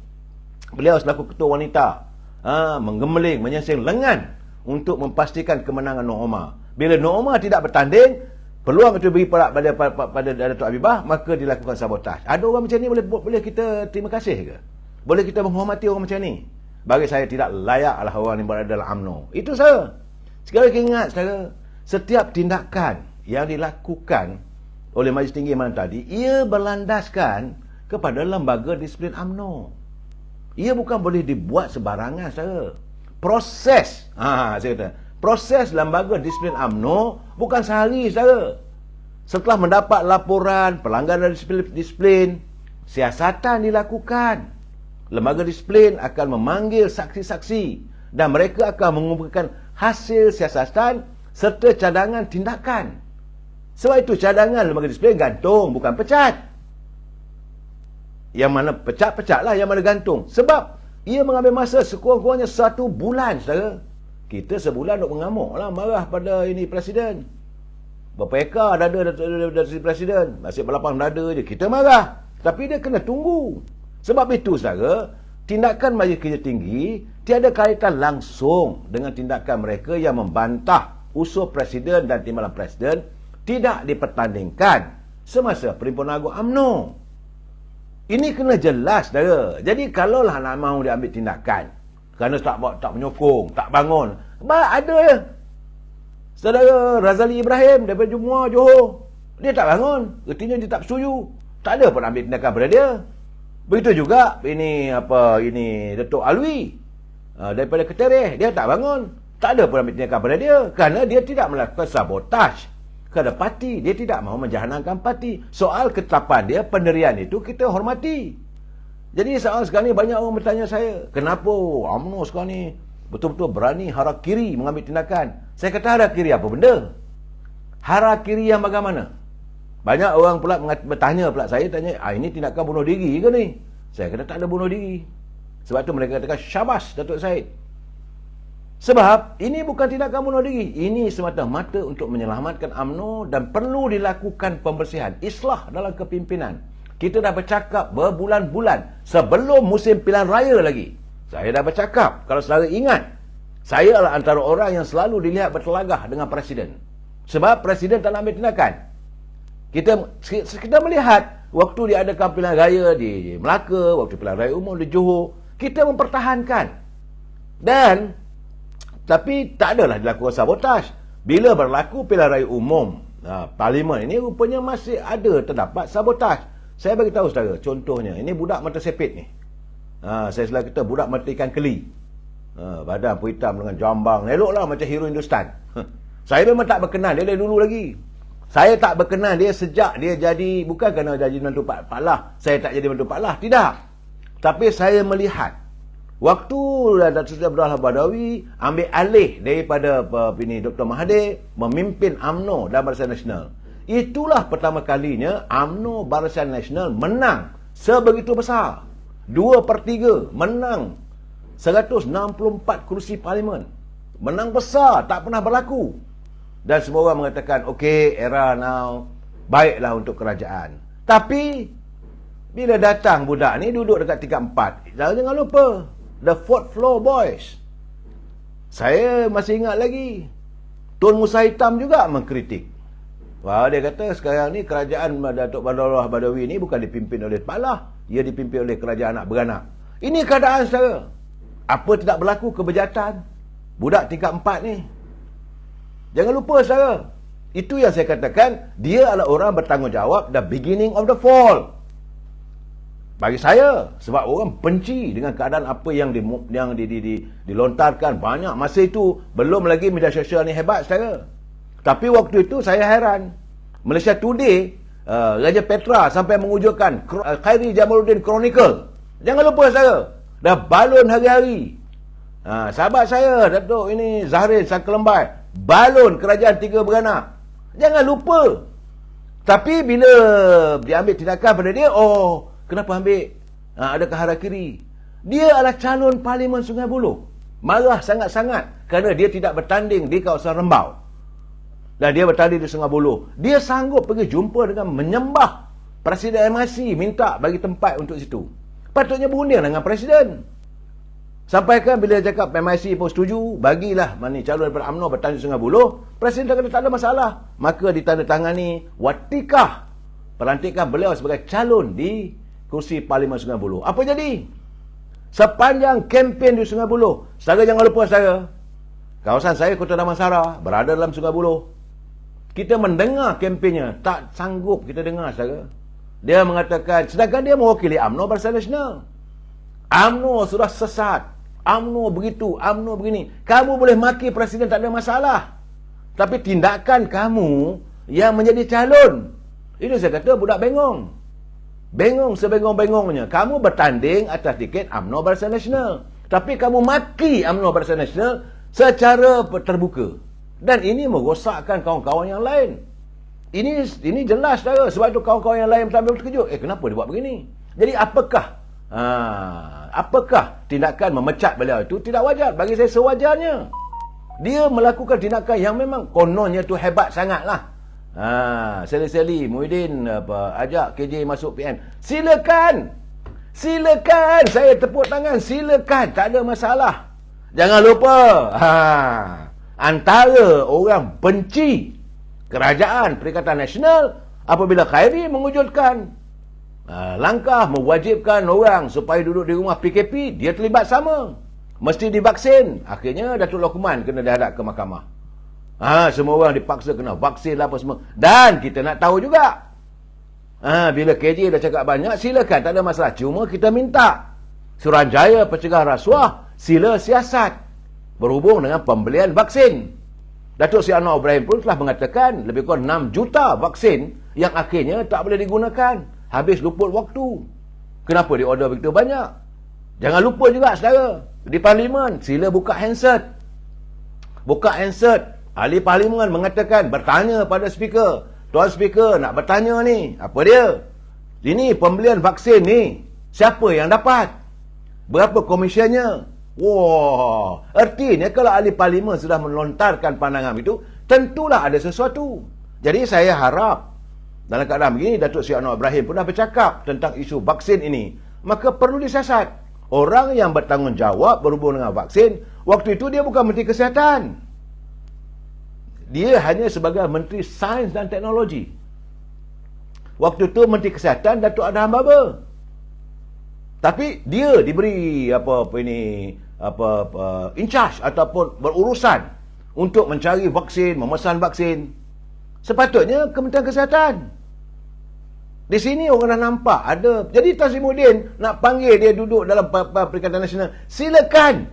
Beliau selaku ketua wanita menggemeling, menyensing lengan untuk memastikan kemenangan Noh Omar. Bila Noh Omar tidak bertanding, peluang itu beri pada Datuk Habibah, maka dilakukan sabotaj. Ada orang macam ni boleh kita terima kasih ke? Boleh kita menghormati orang macam ni? Bagi saya tidak layaklah orang yang berada dalam UMNO. Itu saya. Sekali lagi ingat saudara, setiap tindakan yang dilakukan oleh Majlis Tinggi malam tadi, ia berlandaskan kepada lembaga disiplin UMNO. Ia bukan boleh dibuat sebarangan saudara. Proses, saya kata, proses lembaga disiplin UMNO bukan sehari saudara. Setelah mendapat laporan pelanggaran disiplin, siasatan dilakukan. Lembaga disiplin akan memanggil saksi-saksi dan mereka akan mengumpulkan hasil siasatan serta cadangan tindakan. Sebab itu cadangan lembaga disiplin gantung, bukan pecat. Yang mana pecat-pecatlah, yang mana gantung. Sebab ia mengambil masa sekurang-kurangnya 1 bulan saudara. Kita sebulan duk mengamuk lah, marah pada ini presiden. Berapa ekar dada dari presiden, masih berlapang dada je. Kita marah. Tapi dia kena tunggu. Sebab itu saudara, tindakan Majlis Kerja Tinggi tiada kaitan langsung dengan tindakan mereka yang membantah usul presiden dan timbalan presiden tidak dipertandingkan semasa Perhimpunan Agung UMNO. Ini kena jelas saudara. Jadi kalaulah nak mahu diambil tindakan kerana tak menyokong, tak bangun, ada ya. Saudara Razali Ibrahim daripada Jumua Johor, dia tak bangun, artinya dia tak setuju. Tak ada pun ambil tindakan pada dia. Begitu juga ini Datuk Alwi daripada Ketereh, dia tak bangun, tak ada pun ambil tindakan pada dia kerana dia tidak melakukan sabotaj kepada parti, dia tidak mahu menjahanamkan parti. Soal ketetapan dia, pendirian itu kita hormati. Jadi soal sekarang ni banyak orang bertanya saya, kenapa UMNO sekarang ni betul-betul berani harakiri mengambil tindakan? Saya kata harakiri apa benda? Harakiri yang bagaimana? Banyak orang pula bertanya pula saya, tanya, ini tindakan bunuh diri ke ni? Saya kata tak ada bunuh diri. Sebab tu mereka katakan syabas Datuk Syed. Sebab ini bukan tindakan bunuh diri. Ini semata-mata untuk menyelamatkan UMNO dan perlu dilakukan pembersihan, islah dalam kepimpinan. Kita dah bercakap berbulan-bulan sebelum musim pilihan raya lagi. Saya dah bercakap, kalau saudara ingat, saya adalah antara orang yang selalu dilihat bertelagah dengan presiden. Sebab presiden tak nak ambil tindakan. Kita melihat waktu diadakan pilihan raya di Melaka, waktu pilihan raya umum di Johor, Kita mempertahankan. Dan tapi tak adalah dilakukan sabotaj. Bila berlaku pilihan raya umum, parlimen ini rupanya masih ada terdapat sabotaj. Saya bagi tahu saudara, contohnya, ini budak mata sepit ni. Saya selalu kata budak mata ikan keli. Badan pun hitam dengan jambang. Eloklah macam hero Hindustan. Saya memang tak berkenan dia dari dulu lagi. Saya tak berkenan dia sejak dia jadi, bukan kerana jadi menantu Pak Lah. Saya tak jadi menantu Pak Lah, tidak. Tapi saya melihat waktu Datuk Seri Abdullah Badawi ambil alih daripada Dr. Mahathir memimpin UMNO dan Barisan Nasional. Itulah pertama kalinya UMNO Barisan Nasional menang sebegitu besar. 2/3 menang 164 kursi parlimen. Menang besar, tak pernah berlaku. Dan semua orang mengatakan, okey, era now, baiklah untuk kerajaan. Tapi, bila datang budak ni duduk dekat tingkat 4, jangan lupa, the fourth floor boys. Saya masih ingat lagi, Tun Musa Hitam juga mengkritik. Wah, dia kata sekarang ni kerajaan Datuk Abdullah Badawi ni bukan dipimpin oleh Pak Lah, ia dipimpin oleh kerajaan anak beranak. Ini keadaan saudara. Apa tidak berlaku kebejatan budak tingkat 4 ni? Jangan lupa saudara, itu yang saya katakan, dia adalah orang bertanggungjawab the beginning of the fall. Bagi saya, sebab orang benci dengan keadaan apa yang dilontarkan banyak. Masa itu, belum lagi media sosial ni hebat saudara. Tapi waktu itu saya heran. Malaysia Today, Raja Petra sampai mengujurkan Khairi Jamaluddin Chronicle. Jangan lupa saudara, dah balon hari-hari. Sahabat saya, Datuk ini Zahrin Sangkelembai, balon kerajaan 3 beranak. Jangan lupa. Tapi bila dia ambil tindakan pada dia, kenapa ambil? Adakah harakiri? Dia adalah calon Parlimen Sungai Buloh. Marah sangat-sangat kerana dia tidak bertanding di kawasan Rembau. Dan dia bertanding di Sungai Buloh. Dia sanggup pergi jumpa dengan menyembah Presiden MIC, minta bagi tempat untuk situ. Patutnya berunding dengan Presiden. Sampaikan bila dia cakap MIC pun setuju, bagilah calon daripada UMNO bertanding Sungai Buloh, Presiden kata tak ada masalah. Maka ditandatangani watikah pelantikan beliau sebagai calon di kursi Parlimen Sungai Buloh. Apa jadi? Sepanjang kempen di Sungai Buloh, saudara jangan lupa saudara, kawasan saya Kota Damansara berada dalam Sungai Buloh. Kita mendengar kempennya, tak sanggup kita dengar saudara. Dia mengatakan, sedangkan dia mewakili UMNO Barisan Nasional. UMNO sudah sesat. UMNO begitu, UMNO begini. Kamu boleh maki Presiden, tak ada masalah. Tapi tindakan kamu yang menjadi calon, ini saya kata budak bengong. Bengong sebengong-bengongnya. Kamu bertanding atas tiket UMNO Barisan Nasional. Tapi kamu maki UMNO Barisan Nasional secara terbuka. Dan ini merosakkan kawan-kawan yang lain. Ini jelas saudara. Sebab itu kawan-kawan yang lain sambil terkejut. Kenapa dia buat begini? Jadi apakah tindakan memecat beliau itu tidak wajar? Bagi saya sewajarnya. Dia melakukan tindakan yang memang kononnya tu hebat sangatlah. Seli-seli Muhyiddin ajak KJ masuk PM. Silakan. Saya tepuk tangan. Silakan, tak ada masalah. Jangan lupa, antara orang benci kerajaan Perikatan Nasional apabila Khairi mewujudkan langkah mewajibkan orang supaya duduk di rumah PKP, dia terlibat sama. Mesti divaksin. Akhirnya Datuk Lokman kena dihadap ke mahkamah. Semua orang dipaksa kena vaksin lah apa semua. Dan kita nak tahu juga, bila KJ dah cakap banyak, silakan, tak ada masalah. Cuma kita minta Suruhanjaya Pencegahan Rasuah sila siasat berhubung dengan pembelian vaksin. Datuk Seri Anwar Ibrahim pun telah mengatakan lebih kurang 6 juta vaksin yang akhirnya tak boleh digunakan. Habis luput waktu. Kenapa dia order begitu banyak? Jangan lupa juga saudara, di Parlimen sila buka handset. Buka handset. Ahli Parlimen mengatakan, bertanya pada speaker, Tuan Speaker nak bertanya ni, apa dia? Ini pembelian vaksin ni, siapa yang dapat? Berapa komisionnya? Wah, artinya kalau ahli Parlimen sudah melontarkan pandangan itu, tentulah ada sesuatu. Jadi saya harap dalam keadaan begini, Datuk Seri Anwar Ibrahim pun dah bercakap tentang isu vaksin ini. Maka perlu disiasat. Orang yang bertanggungjawab berhubung dengan vaksin, waktu itu dia bukan Menteri Kesihatan. Dia hanya sebagai Menteri Sains dan Teknologi. Waktu itu Menteri Kesihatan Datuk Adham Baba. Tapi dia diberi in charge ataupun berurusan untuk mencari vaksin, memesan vaksin. Sepatutnya Kementerian Kesihatan. Di sini orang dah nampak ada. Jadi Tan Sri Muhyiddin nak panggil dia duduk dalam Perikatan Nasional, silakan.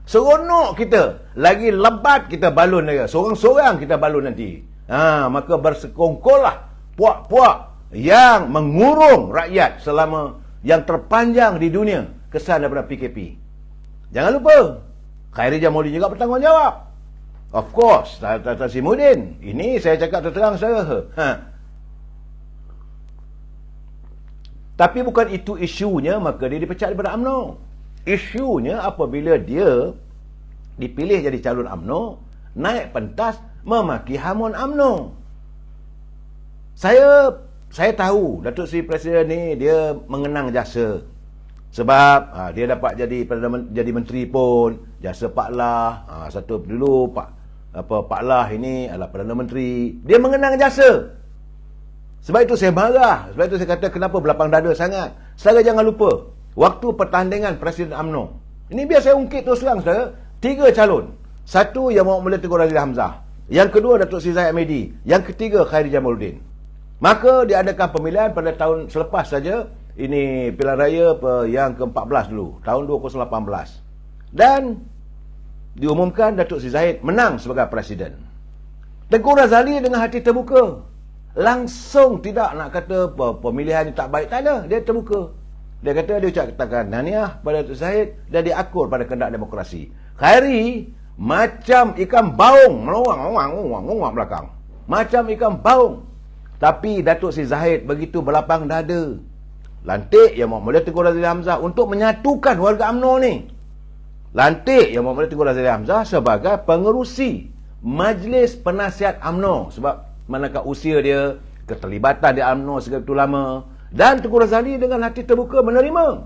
Seronok kita. Lagi lebat kita balun dia. Sorang-sorang kita balun nanti. Maka bersekongkollah puak-puak yang mengurung rakyat selama yang terpanjang di dunia kesan daripada PKP. Jangan lupa, Khairy Jamaluddin juga bertanggungjawab. Of course, Tan Sri Muhyiddin. Ini saya cakap terang saya. Tapi bukan itu isunya, maka dia dipecat daripada UMNO. Isunya apabila dia dipilih jadi calon UMNO, naik pentas memaki hamun UMNO. Saya tahu Datuk Seri Presiden ni dia mengenang jasa. Sebab dia dapat jadi menteri pun, jasa Pak Lah. Satu dulu Pak Lah ini adalah Perdana Menteri. Dia mengenang jasa. Sebab itu saya marah. Sebab itu saya kata kenapa berlapang dada sangat. Saudara jangan lupa, waktu pertandingan Presiden UMNO, ini biar saya ungkit terus terang saudara, 3 calon. Satu yang Muhammad Mula Tengku Razili Hamzah. Yang kedua Datuk Seri Zahid Hamidi. Yang ketiga Khairy Jamaluddin. Maka diadakan pemilihan pada tahun selepas saja. Ini pilihan raya yang ke-14 dulu, tahun 2018. Dan diumumkan Datuk Seri Zahid menang sebagai Presiden. Tengku Razali dengan hati terbuka. Langsung tidak nak kata pemilihan ini tak baik, tak ada. Dia terbuka. Dia kata, dia ucapkan tahniah pada Datuk Zahid dan dia akur pada kehendak demokrasi. Khairy macam ikan baung melawang belakang. Macam ikan baung. Tapi Datuk Seri Zahid begitu berlapang dada. Lantik Yang Mulia Tengku Razili Hamzah untuk menyatukan warga UMNO ni. Lantik Yang Mulia Tengku Razili Hamzah sebagai pengerusi Majlis Penasihat UMNO. Sebab manakah usia dia, keterlibatan di UMNO segitu lama. Dan Tengku Razali dengan hati terbuka menerima.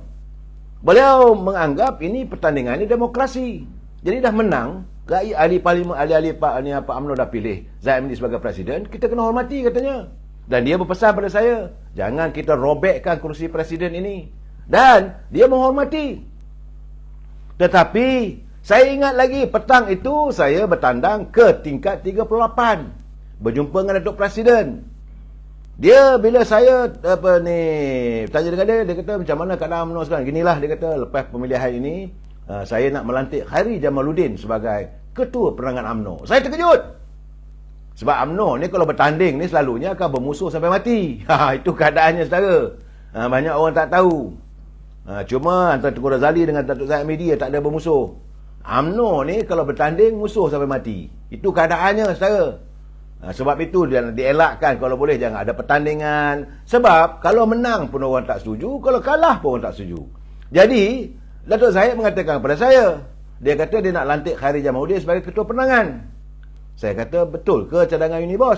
Beliau menganggap ini pertandingan ini demokrasi. Jadi dah menang, ahli parlimen, ahli-ahli Pak UMNO dah pilih Zahid Hamidi sebagai presiden, kita kena hormati katanya. Dan dia berpesan pada saya, jangan kita robekkan kerusi presiden ini. Dan dia menghormati. Tetapi saya ingat lagi petang itu saya bertandang ke tingkat 38. Berjumpa dengan Datuk Presiden. Dia bila saya tanya dengan dia kata macam mana keadaan UMNO sekarang? Ginilah dia kata, lepas pemilihan ini saya nak melantik Khairy Jamaluddin sebagai ketua penerangan UMNO. Saya terkejut. Sebab UMNO ni kalau bertanding ni selalunya akan bermusuh sampai mati. Itu keadaannya saudara. Banyak orang tak tahu. Cuma antara Tengku Razali dengan Datuk Zahid Hamidi tak ada bermusuh. UMNO ni kalau bertanding musuh sampai mati. Itu keadaannya saudara. Sebab itu dia dielakkan kalau boleh jangan ada pertandingan. Sebab kalau menang pun orang tak setuju, kalau kalah pun orang tak setuju. Jadi Datuk Zahid mengatakan kepada saya, dia kata dia nak lantik Khairy Jamaluddin sebagai ketua penerangan. Saya kata betul ke cadangan ini bos?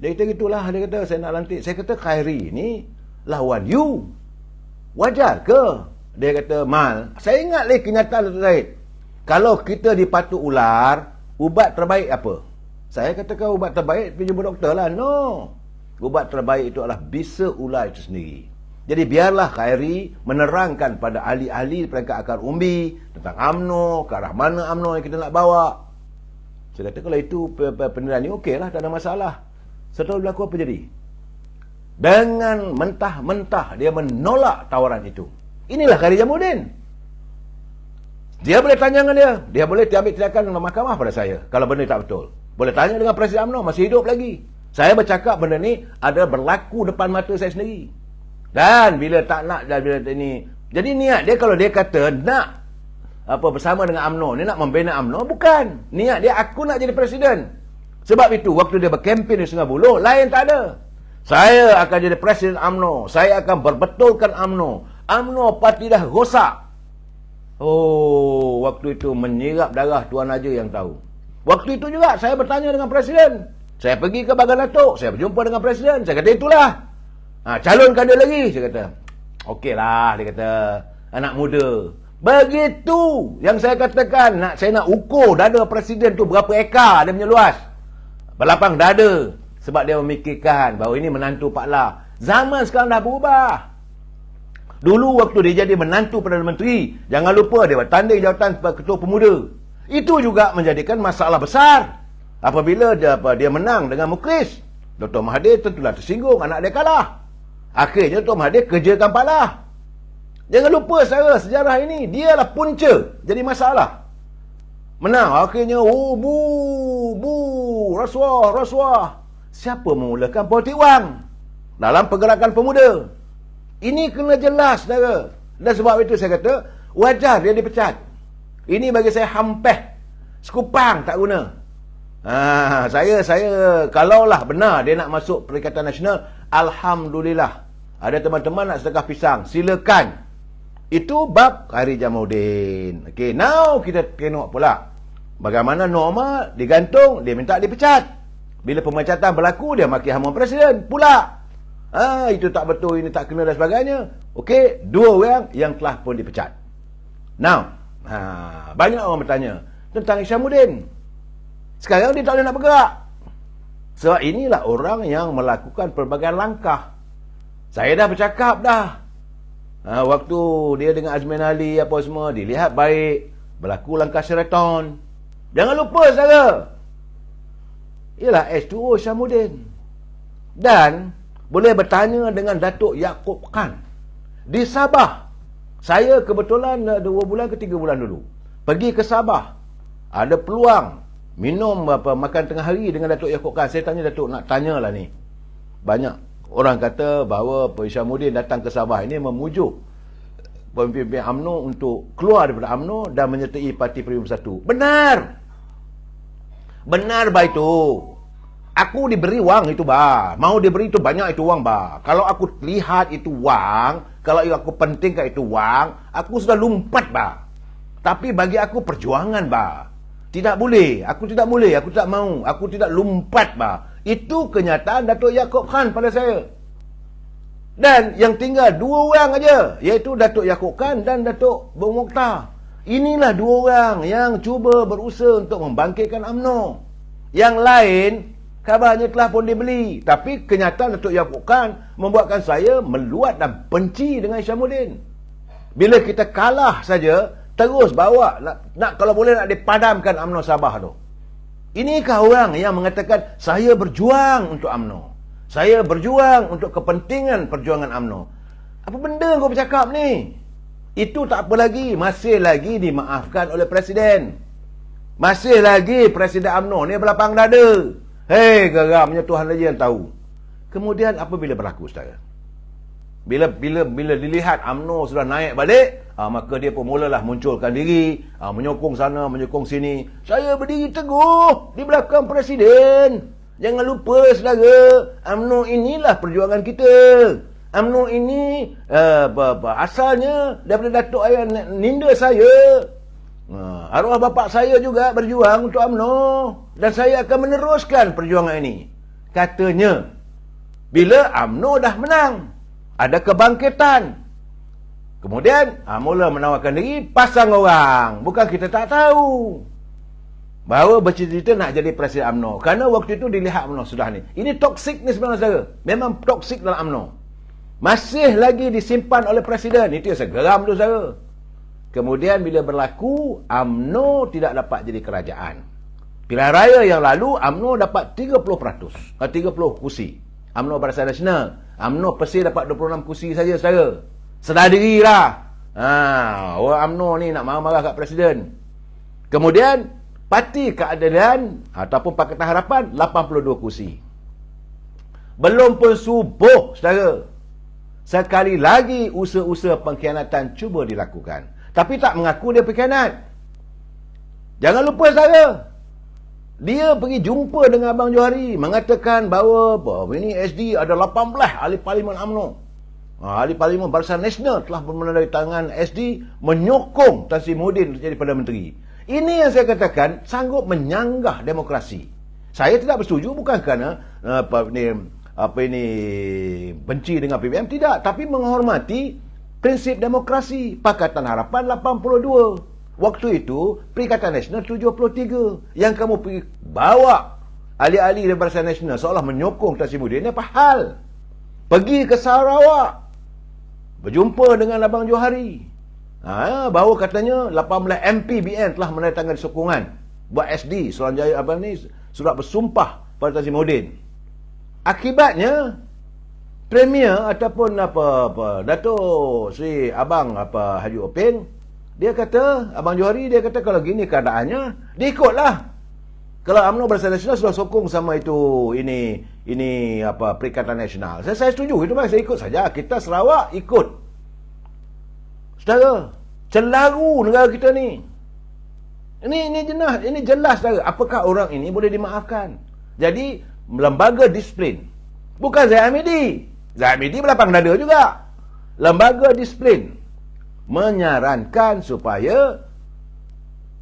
Dia kata gitulah. Dia kata saya nak lantik. Saya kata Khairy ni lawan you. Wajar ke? Dia kata mal. Saya ingat lagi kenyataan Datuk Zahid. Kalau kita dipatuk ular, ubat terbaik apa? Saya katakan ubat terbaik pergi jumpa doktor lah. No. Ubat terbaik itu adalah bisa ular itu sendiri. Jadi biarlah Khairy menerangkan pada ahli-ahli peringkat akar umbi tentang UMNO, ke arah mana UMNO yang kita nak bawa. Saya kata kalau itu penilaian ni okey lah, tak ada masalah. Setelah berlaku apa jadi? Dengan mentah-mentah dia menolak tawaran itu. Inilah Khairy Jamaluddin. Dia boleh tanya dengan dia. Dia boleh ambil tindakan dengan mahkamah pada saya kalau benda tak betul. Boleh tanya dengan Presiden UMNO, masih hidup lagi. Saya bercakap benda ni ada berlaku depan mata saya sendiri. Dan bila tak nak, dan bila ini, jadi niat dia kalau dia kata nak bersama dengan UMNO, ni nak membina UMNO, bukan. Niat dia aku nak jadi presiden. Sebab itu waktu dia berkempen di Sungai Buloh, lain tak ada. Saya akan jadi presiden UMNO. Saya akan berbetulkan UMNO. UMNO parti dah rosak. Oh, waktu itu menyirap darah Tuan Raja yang tahu. Waktu itu juga saya bertanya dengan presiden. Saya pergi ke Bagan Datuk, saya berjumpa dengan presiden. Saya kata itulah. Calonkan dia lagi. Saya kata, okeylah, dia kata, anak muda. Begitu yang saya katakan, saya nak ukur dada presiden tu berapa ekar dia punya luas. Berlapang dada. Sebab dia memikirkan bahawa ini menantu Pak Lah. Zaman sekarang dah berubah. Dulu waktu dia jadi menantu Perdana Menteri, jangan lupa dia bertanding jawatan Ketua Pemuda. Itu juga menjadikan masalah besar. Apabila dia menang dengan Mukris, Dr. Mahathir tentulah tersinggung, anak dia kalah. Akhirnya Dr. Mahathir kerjakan palah. Jangan lupa sejarah ini, dialah punca jadi masalah. Menang, akhirnya rasuah. Siapa memulakan politik wang dalam pergerakan pemuda? Ini kena jelas, saudara. Dan sebab itu saya kata, wajar dia dipecat. Ini bagi saya hampeh. Sekupang tak guna. Saya kalaulah benar dia nak masuk Perikatan Nasional, alhamdulillah. Ada teman-teman nak sedekah pisang, silakan. Itu bab Khairy Jamaluddin. Okey, now kita tengok pula bagaimana Norma digantung, dia minta dipecat. Bila pemecatan berlaku, dia maki hamun presiden pula. Itu tak betul, ini tak kena dan sebagainya. Okey, 2 orang yang telah pun dipecat. Now, banyak orang bertanya tentang Hishamuddin. Sekarang dia tak boleh nak bergerak. Sebab inilah orang yang melakukan pelbagai langkah. Saya dah bercakap dah. Waktu dia dengan Azmin Ali apa semua, dilihat baik. Berlaku langkah Sheraton. Jangan lupa, saudara. Ialah H2O Hishamuddin. Dan boleh bertanya dengan Datuk Yaakob Khan di Sabah. Saya kebetulan 2 bulan ke 3 bulan dulu pergi ke Sabah. Ada peluang minum makan tengah hari dengan Datuk Yaakob Khan. Saya tanya Datuk, nak tanyalah ni. Banyak orang kata bahawa Hishamuddin datang ke Sabah ini memujuk pemimpin UMNO untuk keluar daripada UMNO dan menyertai Parti Prima Bersatu. Benar. Benar bah itu. Aku diberi wang itu bah. Mau diberi itu banyak itu wang bah. Kalau aku lihat itu wang, kalau aku pentingkan itu wang, aku sudah lumpat bah. Tapi bagi aku perjuangan bah. Tidak boleh. Aku tidak boleh. Aku tidak mau. Aku tidak lumpat bah. Itu kenyataan Datuk Yaakob Khan pada saya. Dan yang tinggal 2 orang aja, iaitu Datuk Yaakob Khan dan Datuk Bong Mokhtar. Inilah 2 orang yang cuba berusaha untuk membangkitkan UMNO. Yang lain kabarnya telah pun dibeli. Tapi kenyataan Datuk Yaakob Khan membuatkan saya meluat dan benci dengan Hishamuddin. Bila kita kalah saja, terus bawa nak kalau boleh nak dipadamkan UMNO Sabah tu. Inikah orang yang mengatakan saya berjuang untuk UMNO, saya berjuang untuk kepentingan perjuangan UMNO? Apa benda kau bercakap ni? Itu tak apa lagi, masih lagi dimaafkan oleh Presiden. Masih lagi Presiden UMNO ni berlapang dada. Hei, geramnya Tuhan saja yang tahu. Kemudian apabila berlaku, saudara? Bila dilihat UMNO sudah naik balik, maka dia pun mulalah munculkan diri, menyokong sana, menyokong sini. Saya berdiri teguh di belakang Presiden. Jangan lupa, saudara, UMNO inilah perjuangan kita. UMNO ini asalnya daripada Datuk Ayah Ninda saya. Arwah bapa saya juga berjuang untuk UMNO. Dan saya akan meneruskan perjuangan ini. Katanya, bila UMNO dah menang, ada kebangkitan. Kemudian mula menawarkan diri, pasang orang. Bukan kita tak tahu bahawa bercita-cita nak jadi Presiden UMNO. Kerana waktu itu dilihat UMNO sudah ni. Ini toksik ni sebenarnya, saudara. Memang toksik dalam UMNO. Masih lagi disimpan oleh Presiden. Itu yang saya geram tu, saudara. Kemudian bila berlaku, UMNO tidak dapat jadi kerajaan. Pilihan raya yang lalu, UMNO dapat 30%. 30 kursi. UMNO Barisan Nasional. UMNO Persih dapat 26 kursi saja, saudara. Sedar dirilah. Orang UMNO ni nak marah-marah kat Presiden. Kemudian, Parti Keadilan ataupun Pakatan Harapan 82 kursi. Belum pun subuh, saudara. Sekali lagi usaha-usaha pengkhianatan cuba dilakukan. Tapi tak mengaku dia pengkhianat. Jangan lupa, saudara. Dia pergi jumpa dengan Abang Johari, mengatakan bahawa ini SD ada 18 ahli parlimen UMNO. Ahli parlimen Barisan Nasional telah menandatangani SD menyokong Tan Sri Muhyiddin untuk jadi Perdana Menteri. Ini yang saya katakan sanggup menyanggah demokrasi. Saya tidak bersetuju bukan kerana benci dengan PBM, tidak, tapi menghormati prinsip demokrasi. Pakatan Harapan 82. Waktu itu Perikatan Nasional 73. Yang kamu pergi bawa ahli-ahli dari Barisan Nasional seolah menyokong Tan Sri Muhyiddin, ini apa hal? Pergi ke Sarawak, berjumpa dengan Abang Johari. Bahawa katanya 18 MP BN telah menandatangani sokongan buat SD Suruhanjaya surat bersumpah pada Tazimuddin. Akibatnya Premier ataupun Datuk Seri Abang Haji Openg, dia kata, Abang Johari dia kata kalau gini keadaannya, dia ikutlah. Kalau UMNO Barisan Nasional sudah sokong sama itu ini Perikatan Nasional. Saya setuju, itu baik, saya ikut saja. Kita Sarawak ikut. Saudara, celaru negara kita ni. Ini jelas saudara. Apakah orang ini boleh dimaafkan? Jadi lembaga disiplin, bukan Zahid Hamidi berlapang dada juga. Lembaga disiplin menyarankan supaya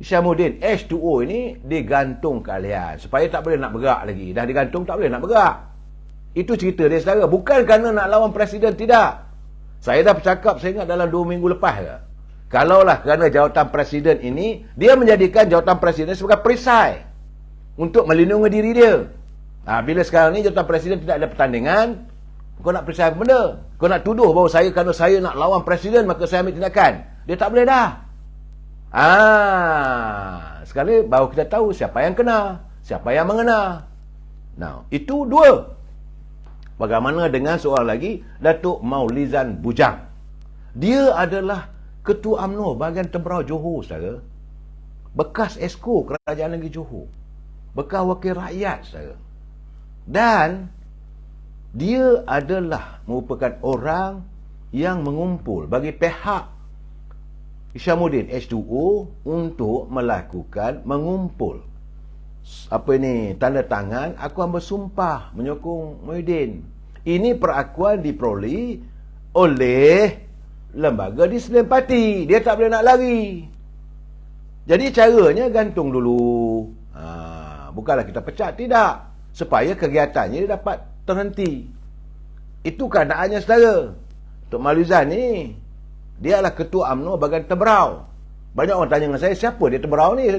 Hishamuddin H2O ini digantung kalian, supaya tak boleh nak bergerak lagi. Dah digantung, tak boleh nak bergerak. Itu cerita dia saudara. Bukan kerana nak lawan presiden, tidak. Saya dah bercakap, saya ingat dalam 2 minggu lepas ke. Kalaulah kerana jawatan presiden ini, dia menjadikan jawatan presiden sebagai perisai untuk melindungi diri dia. Bila sekarang ni jawatan presiden tidak ada pertandingan, kau nak perisai apa benda? Kau nak tuduh bahawa kerana saya nak lawan presiden, maka saya ambil tindakan. Dia tak boleh dah. Sekali baru kita tahu siapa yang kena, siapa yang mengena. Nah, itu 2. Bagaimana dengan seorang lagi, Datuk Maulizan Bujang. Dia adalah Ketua UMNO bahagian Temberau Johor, saudara. Bekas Esko Kerajaan Negeri Johor. Bekas Wakil Rakyat, saudara. Dan dia adalah merupakan orang yang mengumpul bagi pihak Hishamuddin H2O untuk mengumpul tanda tangan akuan bersumpah menyokong Muhyiddin. Ini perakuan diperoleh oleh lembaga disiplin parti. Dia tak boleh nak lari. Jadi caranya gantung dulu. Bukanlah kita pecat, tidak. Supaya kegiatannya dia dapat terhenti. Itu keadaannya saudara. Tok Maulizan ni, dia adalah Ketua UMNO bahagian Temberau. Banyak orang tanya dengan saya, siapa dia Temberau ni?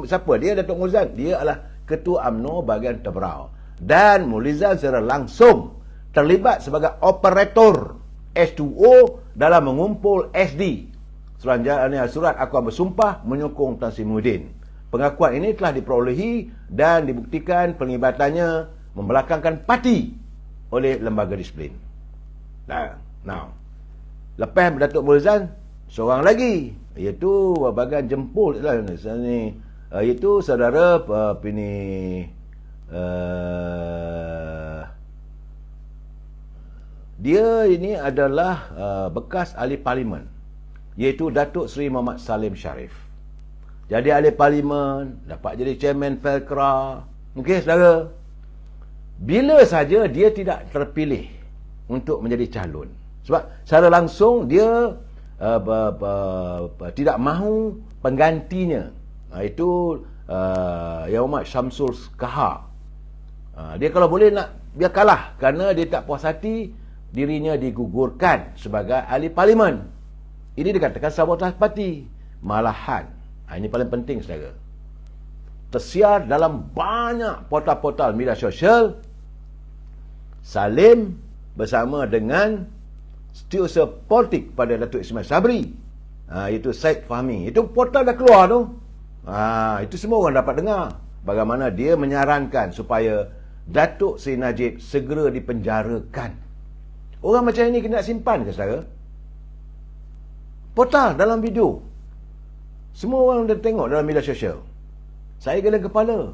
Siapa dia Datuk Maulizan? Dia adalah Ketua UMNO bahagian Temberau. Dan Maulizan secara langsung terlibat sebagai operator H2O dalam mengumpul SD surat akuan bersumpah menyokong Tan Sri Muhyiddin. Pengakuan ini telah diperolehi dan dibuktikan penglibatannya membelakangkan parti oleh lembaga disiplin. Now, lepas Datuk Maulizan, seorang lagi, iaitu bahagian jempol lah ni, iaitu saudara dia ini adalah bekas ahli parlimen, iaitu Datuk Seri Muhammad Salim Sharif. Jadi ahli parlimen, dapat jadi chairman Felkra. Okey saudara, bila saja dia tidak terpilih untuk menjadi calon, sebab secara langsung dia tidak mahu penggantinya, itu Yang Amat Syamsul Kahar. Dia kalau boleh nak biar kalah, kerana dia tak puas hati dirinya digugurkan sebagai ahli parlimen. Ini dikatakan sabotase parti. Malahan, ini paling penting saudara, tersiar dalam banyak portal-portal media sosial, Salim bersama dengan setiausaha politik pada Datuk Ismail Sabri, itu Syed Fahmi. Itu portal dah keluar tu. Itu semua orang dapat dengar bagaimana dia menyarankan supaya Datuk Seri Najib segera dipenjarakan. Orang macam ini kena simpan ke saudara? Portal dalam video, semua orang dah tengok dalam media sosial. Saya geleng kepala.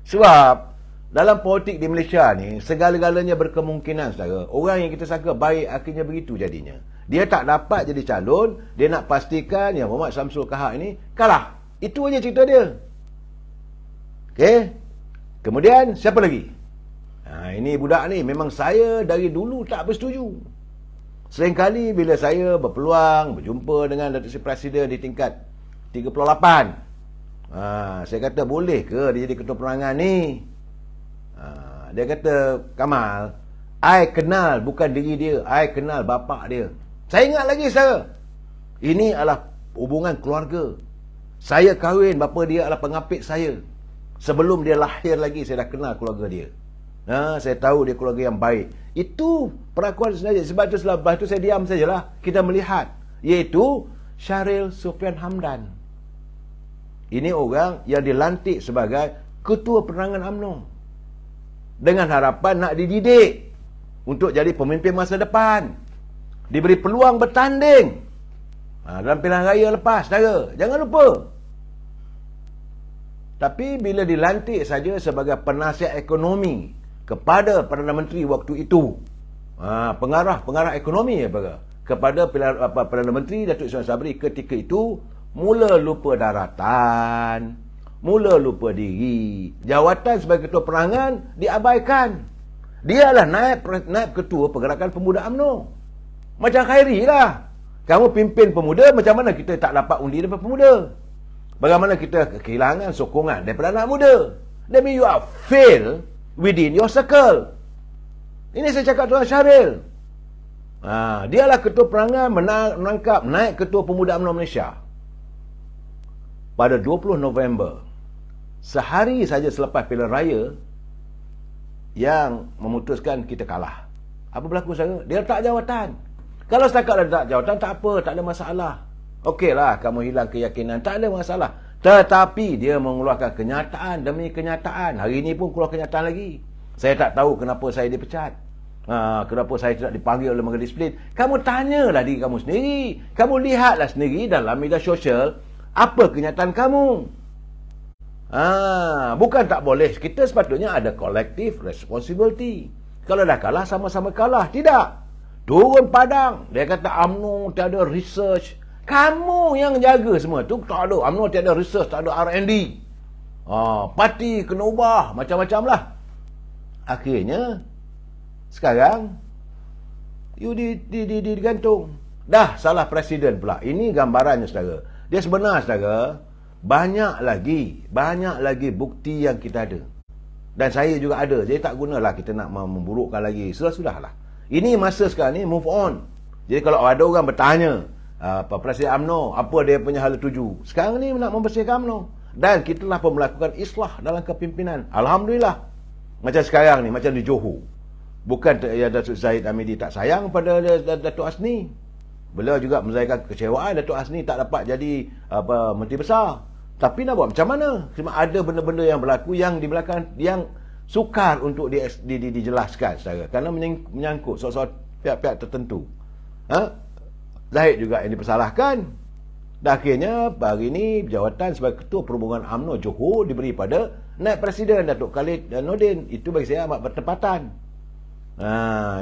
Sebab dalam politik di Malaysia ni, segala-galanya berkemungkinan saudara. Orang yang kita sangka baik, akhirnya begitu jadinya. Dia tak dapat jadi calon, dia nak pastikan yang Muhammad Syamsul Kahar ini kalah. Itu aja cerita dia. Okey. Kemudian siapa lagi? Ini budak ni memang saya dari dulu tak bersetuju. Seringkali bila saya berpeluang berjumpa dengan Datuk Seri Presiden di tingkat 38, saya kata boleh ke dia jadi ketua penerangan ni? Dia kata, Kamal, I kenal bukan diri dia, I kenal bapa dia. Saya ingat lagi saudara, ini adalah hubungan keluarga. Saya kahwin, bapa dia adalah pengapit saya. Sebelum dia lahir lagi saya dah kenal keluarga dia. Saya tahu dia keluarga yang baik. Itu pengakuan sebenarnya. Sebab itu selepas itu saya diam sajalah. Kita melihat. Iaitu Syahril Sufyan Hamdan. Ini orang yang dilantik sebagai Ketua Penerangan UMNO. Dengan harapan nak dididik untuk jadi pemimpin masa depan. Diberi peluang bertanding dalam pilihan raya lepas, saudara. Jangan lupa. Tapi bila dilantik saja sebagai penasihat ekonomi kepada Perdana Menteri waktu itu, pengarah ekonomi kepada Perdana Menteri Datuk Ismail Sabri ketika itu, mula lupa daratan, mula lupa diri. Jawatan sebagai Ketua Penerangan diabaikan. Dialah naib Ketua Pergerakan Pemuda UMNO. Macam Khairi lah. Kamu pimpin pemuda, macam mana kita tak dapat undi daripada pemuda? Bagaimana kita kehilangan sokongan daripada anak muda? That means you are fail within your circle. Ini saya cakap Tuan Syahril. Dialah Ketua Penerangan menangkap naik Ketua Pemuda UMNO Malaysia. Pada 20 November, sehari saja selepas pilihan raya, yang memutuskan kita kalah. Apa berlaku saudara? Dia letak jawatan. Kalau setakat letak jawatan, tak apa, tak ada masalah. Okeylah, kamu hilang keyakinan, tak ada masalah. Tetapi dia mengeluarkan kenyataan demi kenyataan. Hari ini pun keluar kenyataan lagi. Saya tak tahu kenapa saya dipecat. Kenapa saya tidak dipanggil oleh lembaga disiplin. Kamu tanyalah diri kamu sendiri. Kamu lihatlah sendiri dalam media sosial apa kenyataan kamu. Bukan tak boleh. Kita sepatutnya ada collective responsibility. Kalau dah kalah, sama-sama kalah. Tidak. Turun padang. Dia kata UMNO tiada research. Kamu yang jaga semua tu. Tak ada. UMNO tiada research, tak ada R&D. Parti kena ubah. Macam-macam lah. Akhirnya, sekarang, you digantung. Dah salah presiden pula. Ini gambarannya, saudara. Dia sebenar, saudara. Banyak lagi bukti yang kita ada. Dan saya juga ada. Jadi tak gunalah kita nak memburukkan lagi. Sudah-sudahlah. Ini masa sekarang ni move on. Jadi kalau ada orang bertanya, Presiden UMNO, apa dia punya hala tuju? Sekarang ni nak membersihkan UMNO. Dan kita telah pun melakukan islah dalam kepimpinan. Alhamdulillah. Macam sekarang ni, macam di Johor. Bukan Datuk Zahid Hamidi tak sayang pada Datuk Hasni. Beliau juga menzahirkan kecewaan Datuk Hasni tak dapat jadi Menteri Besar. Tapi nak buat macam mana? Cuma ada benda-benda yang berlaku yang di belakang, yang sukar untuk dijelaskan, saudara. Kerana menyangkut soal-soal pihak-pihak tertentu. Zahid juga yang dipersalahkan. Dan akhirnya, hari ini, jawatan sebagai Ketua Perhubungan UMNO Johor diberi pada Naib Presiden Datuk Khalid Nordin. Itu bagi saya amat bertepatan.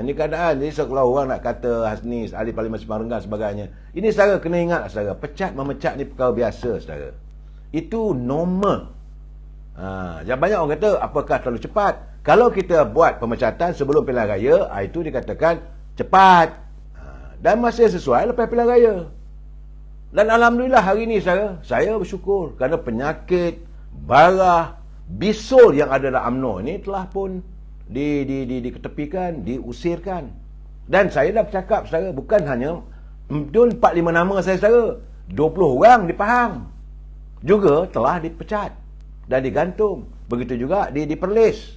Ini keadaan. Jadi sekolah orang nak kata Hasni ahli Parlimen Sembilan Renggang sebagainya. Ini saudara kena ingat, saudara. Pecat memecat ni perkara biasa, saudara. Itu normal. Jangan banyak orang kata apakah terlalu cepat. Kalau kita buat pemecatan sebelum pilihan raya, itu dikatakan cepat. Dan masih sesuai lepas pilihan raya. Dan alhamdulillah hari ini saya bersyukur kerana penyakit barah bisul yang ada dalam UMNO ini telah pun diketepikan, diusirkan. Dan saya dah bercakap, saudara, bukan hanya 4-5 nama saya, saudara. 20 orang di Pahang juga telah dipecat dan digantung. Begitu juga di Perlis.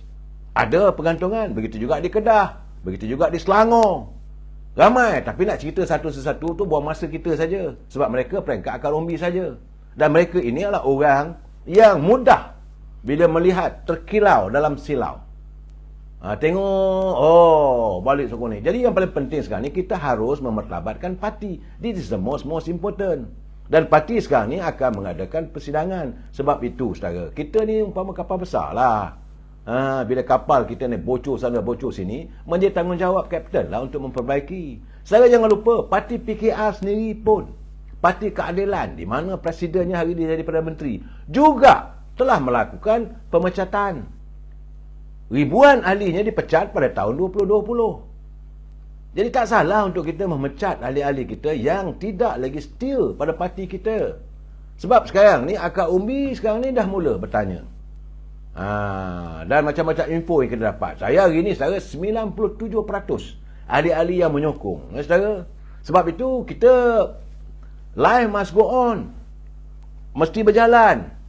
Ada pergantungan. Begitu juga di Kedah. Begitu juga di Selangor. Ramai. Tapi nak cerita satu-satu tu buang masa kita saja. Sebab mereka peringkat akar umbi saja. Dan mereka ini adalah orang yang mudah bila melihat terkilau dalam silau. Tengok, balik sokong ni. Jadi yang paling penting sekarang ni, kita harus memertabatkan parti. This is the most important. Dan parti sekarang ni akan mengadakan persidangan. Sebab itu, saudara, kita ni umpama kapal besar lah. Bila kapal kita ni bocor sana, bocor sini, menjadi tanggungjawab kapten lah untuk memperbaiki. Saudara jangan lupa, parti PKR sendiri pun, Parti Keadilan, di mana presidennya hari ini jadi Perdana Menteri, juga telah melakukan pemecatan. Ribuan ahlinya dipecat pada tahun 2020. Jadi tak salah untuk kita memecat ahli-ahli kita yang tidak lagi setia pada parti kita. Sebab sekarang ni akar umbi sekarang ni dah mula bertanya. Dan macam-macam info yang kita dapat. Saya hari ni, saudara, 97% ahli-ahli yang menyokong. Saudara, sebab itu kita life must go on. Mesti berjalan.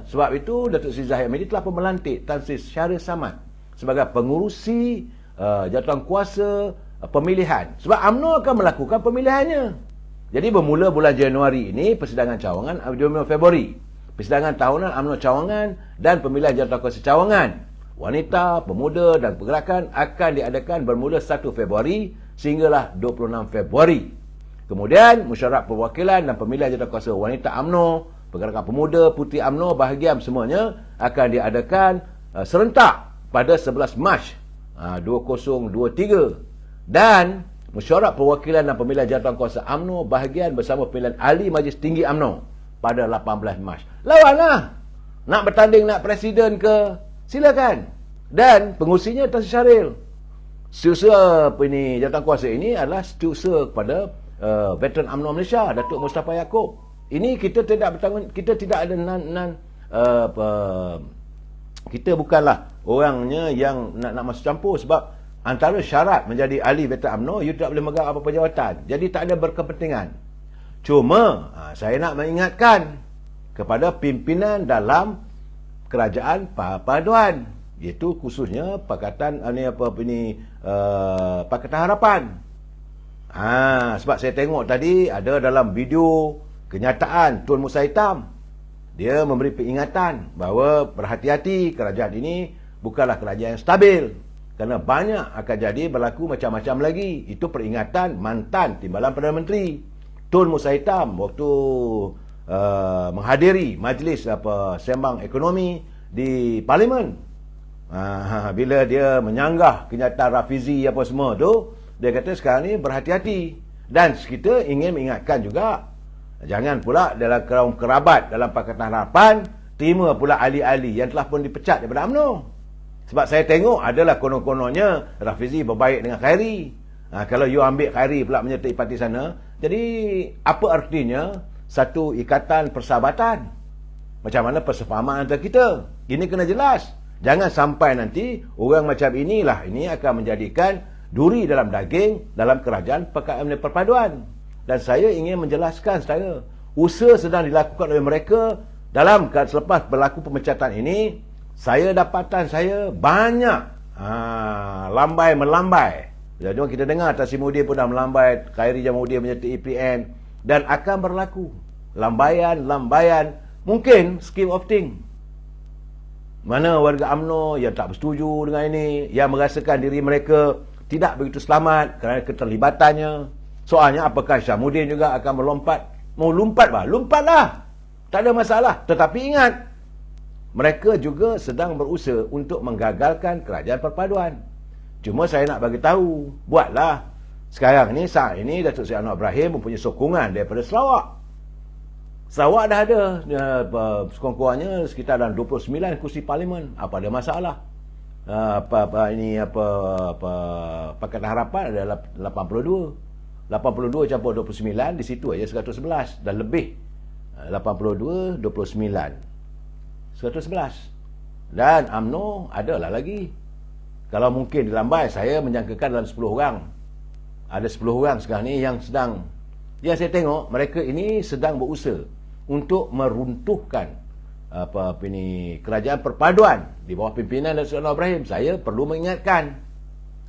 Sebab itu Datuk Seri Zahid Hamidi telah pun melantik Tan Sri Syahrir Samad sebagai pengurusi jawatan kuasa pemilihan. Sebab UMNO akan melakukan pemilihannya. Jadi bermula bulan Januari ini persidangan cawangan, 2 Februari. Persidangan tahunan UMNO cawangan dan pemilihan jawatan kuasa cawangan wanita, pemuda dan pergerakan akan diadakan bermula 1 Februari sehinggalah 26 Februari. Kemudian mesyuarat perwakilan dan pemilihan jawatan kuasa wanita UMNO, pergerakan pemuda, putih UMNO, bahagian semuanya akan diadakan serentak pada 11 Mac 2023. Dan mesyuarat perwakilan dan pemilihan jawatan kuasa UMNO bahagian bersama pemilihan ahli Majlis Tinggi UMNO pada 18 Mac. Lawanlah. Nak bertanding nak presiden ke? Silakan. Dan pengurusinya Tan Sri Syaril. Setiausaha jawatan kuasa ini adalah setiausaha kepada veteran UMNO Malaysia, Datuk Mustafa Yaakob. Ini kita tidak bertanggung, kita tidak ada kita bukanlah orangnya yang nak masuk campur, sebab antara syarat menjadi ahli veteran UMNO, you tidak boleh memegang apa-apa jawatan. Jadi tak ada berkepentingan. Cuma saya nak mengingatkan kepada pimpinan dalam kerajaan perpaduan, iaitu khususnya Pakatan Pakatan Harapan. Sebab saya tengok tadi ada dalam video kenyataan Tun Musa Hitam, dia memberi peringatan bahawa berhati-hati, kerajaan ini bukanlah kerajaan yang stabil, kerana banyak akan jadi berlaku macam-macam lagi. Itu peringatan mantan Timbalan Perdana Menteri Tun Musa Hitam waktu menghadiri majlis sembang ekonomi di Parlimen. Bila dia menyanggah kenyataan Rafizi apa semua tu, dia kata sekarang ni berhati-hati. Dan kita ingin mengingatkan juga, jangan pula dalam kaum kerabat dalam Pakatan Harapan terima pula ahli-ahli yang telah pun dipecat daripada UMNO. Sebab saya tengok adalah konon-kononnya Rafizi berbaik dengan Khairi. Kalau you ambil Khairi pula menyertai parti sana, jadi apa artinya satu ikatan persahabatan? Macam mana persefahaman antara kita? Ini kena jelas. Jangan sampai nanti orang macam inilah, ini akan menjadikan duri dalam daging dalam kerajaan perpaduan. Dan saya ingin menjelaskan secara usaha sedang dilakukan oleh mereka dalam selepas berlaku pemecatan ini. Saya dapatan saya banyak lambai melambai. Jadi kita dengar Tan Sri Muhyiddin pun dah melambai, Khairi Jamaluddin menyertai EPN, dan akan berlaku lambaian, mungkin scheme of thing. Mana warga UMNO yang tak bersetuju dengan ini, yang merasakan diri mereka tidak begitu selamat kerana keterlibatannya. Soalnya apakah Syamuddin juga akan melompat? Mau lompat bah? Lompatlah. Tak ada masalah. Tetapi ingat, mereka juga sedang berusaha untuk menggagalkan kerajaan perpaduan. Cuma saya nak bagi tahu, buatlah. Sekarang ni, saat ini Datuk Seri Anwar Ibrahim mempunyai sokongan daripada Sarawak. Sarawak dah ada sekurang-kurangnya sekitar dalam 29 kursi parlimen. Apa ada masalah? Pakatan Harapan ada 82 campur 29, di situ aja 111 dan lebih. 82 29 111. Dan UMNO adalah lagi. Kalau mungkin dilambai, saya menjangkakan dalam 10 orang. Ada 10 orang sekarang ni yang sedang, yang saya tengok mereka ini sedang berusaha untuk meruntuhkan kerajaan perpaduan di bawah pimpinan Datuk Seri Anwar Ibrahim. Saya perlu mengingatkan.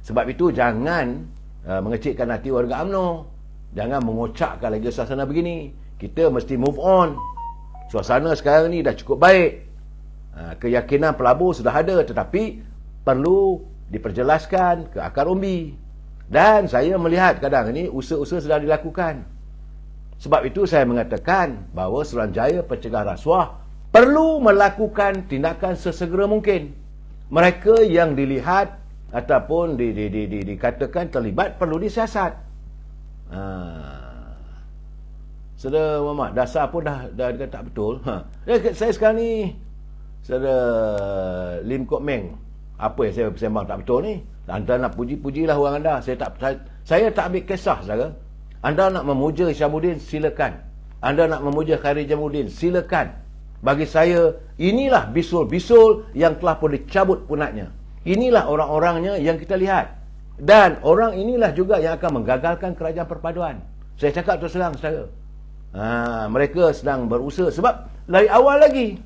Sebab itu jangan mengecilkan hati warga UMNO. Jangan mengocakkan lagi suasana begini. Kita mesti move on. Suasana sekarang ni dah cukup baik. Keyakinan pelabur sudah ada, tetapi perlu diperjelaskan ke akar umbi. Dan saya melihat kadang ini usaha-usaha sedang dilakukan. Sebab itu saya mengatakan bahawa Suruhanjaya Pencegah Rasuah perlu melakukan tindakan sesegera mungkin. Mereka yang dilihat ataupun dikatakan terlibat perlu disiasat. Saudara Muhammad, dasar pun dah kata tak betul. Saya sekarang ni, Saudara Lim Kok Meng, apa yang saya bersembang tak betul ni? Anda nak puji-pujilah orang anda. Saya tak ambil kisah, saudara. Anda nak memuja Syamuddin, silakan. Anda nak memuja Khairi Jamaluddin, silakan. Bagi saya, inilah bisul-bisul yang telah pun dicabut punatnya. Inilah orang-orangnya yang kita lihat. Dan orang inilah juga yang akan menggagalkan kerajaan perpaduan. Saya cakap terus terang, saudara. Mereka sedang berusaha. Sebab dari awal lagi,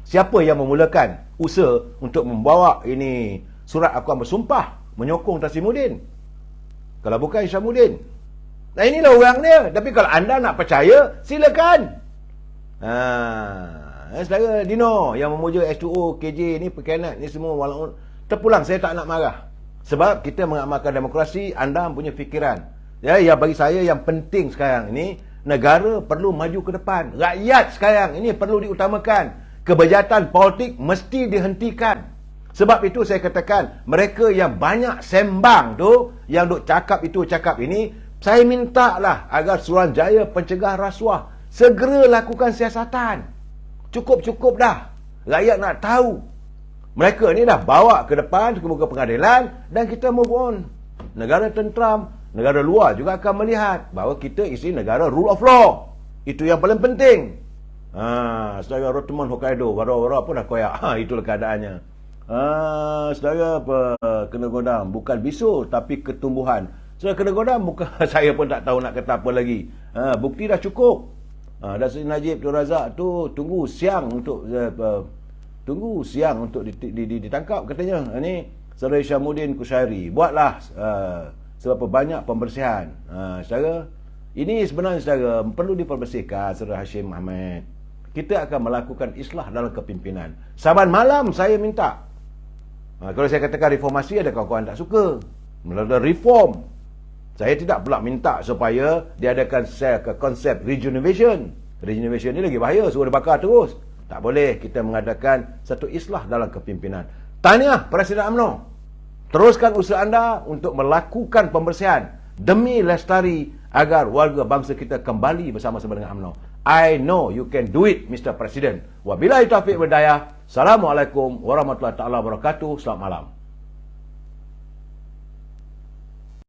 siapa yang memulakan usaha untuk membawa ini surat akuan bersumpah menyokong Tasimuddin. Kalau bukan Hishamuddin. Nah, inilah orang dia. Tapi kalau anda nak percaya, silakan. Saudara Dino yang memuja H2O, KJ ni perkhianat ni semua, walaupun terpulang saya tak nak marah. Sebab kita mengamalkan demokrasi, anda punya fikiran. Ya, yang bagi saya yang penting sekarang ini, negara perlu maju ke depan. Rakyat sekarang ini perlu diutamakan. Kebejatan politik mesti dihentikan. Sebab itu saya katakan, mereka yang banyak sembang tu, yang duk cakap itu, cakap ini, saya minta lah agar Suruhanjaya Pencegah Rasuah segera lakukan siasatan. Cukup-cukup dah. Rakyat nak tahu. Mereka ni dah bawa ke depan, ke muka pengadilan, dan kita move on. Negara tentram, negara luar juga akan melihat bahawa kita isi negara rule of law. Itu yang paling penting. Saudara Rotemon Hokkaido, wara-wara pun dah koyak. Itulah keadaannya. Saudara kena godam, bukan bisu tapi ketumbuhan. Saudara kena godam, bukan saya pun tak tahu nak kata apa lagi. Bukti dah cukup. Dan Seri Najib Tun Razak tu tunggu siang untuk ditangkap katanya. Ini Saudara Hishamuddin Kushairi, buatlah sebab banyak pembersihan. Saudara, ini sebenarnya saudara perlu diperbersihkan. Saudara Hashim Ahmad, kita akan melakukan islah dalam kepimpinan. Saban malam saya minta, kalau saya katakan reformasi, ada kawan-kawan tak suka. Melalui reform, saya tidak pula minta supaya diadakan konsep regeneration. Regeneration ni lagi bahaya, suruh dibakar terus. Tak boleh. Kita mengadakan satu islah dalam kepimpinan. Tahniah Presiden UMNO. Teruskan usaha anda untuk melakukan pembersihan demi lestari agar warga bangsa kita kembali bersama-sama dengan UMNO. I know you can do it, Mr. President. Wabillahi taufiq wal hidayah. Assalamualaikum warahmatullahi taala wabarakatuh. Selamat malam.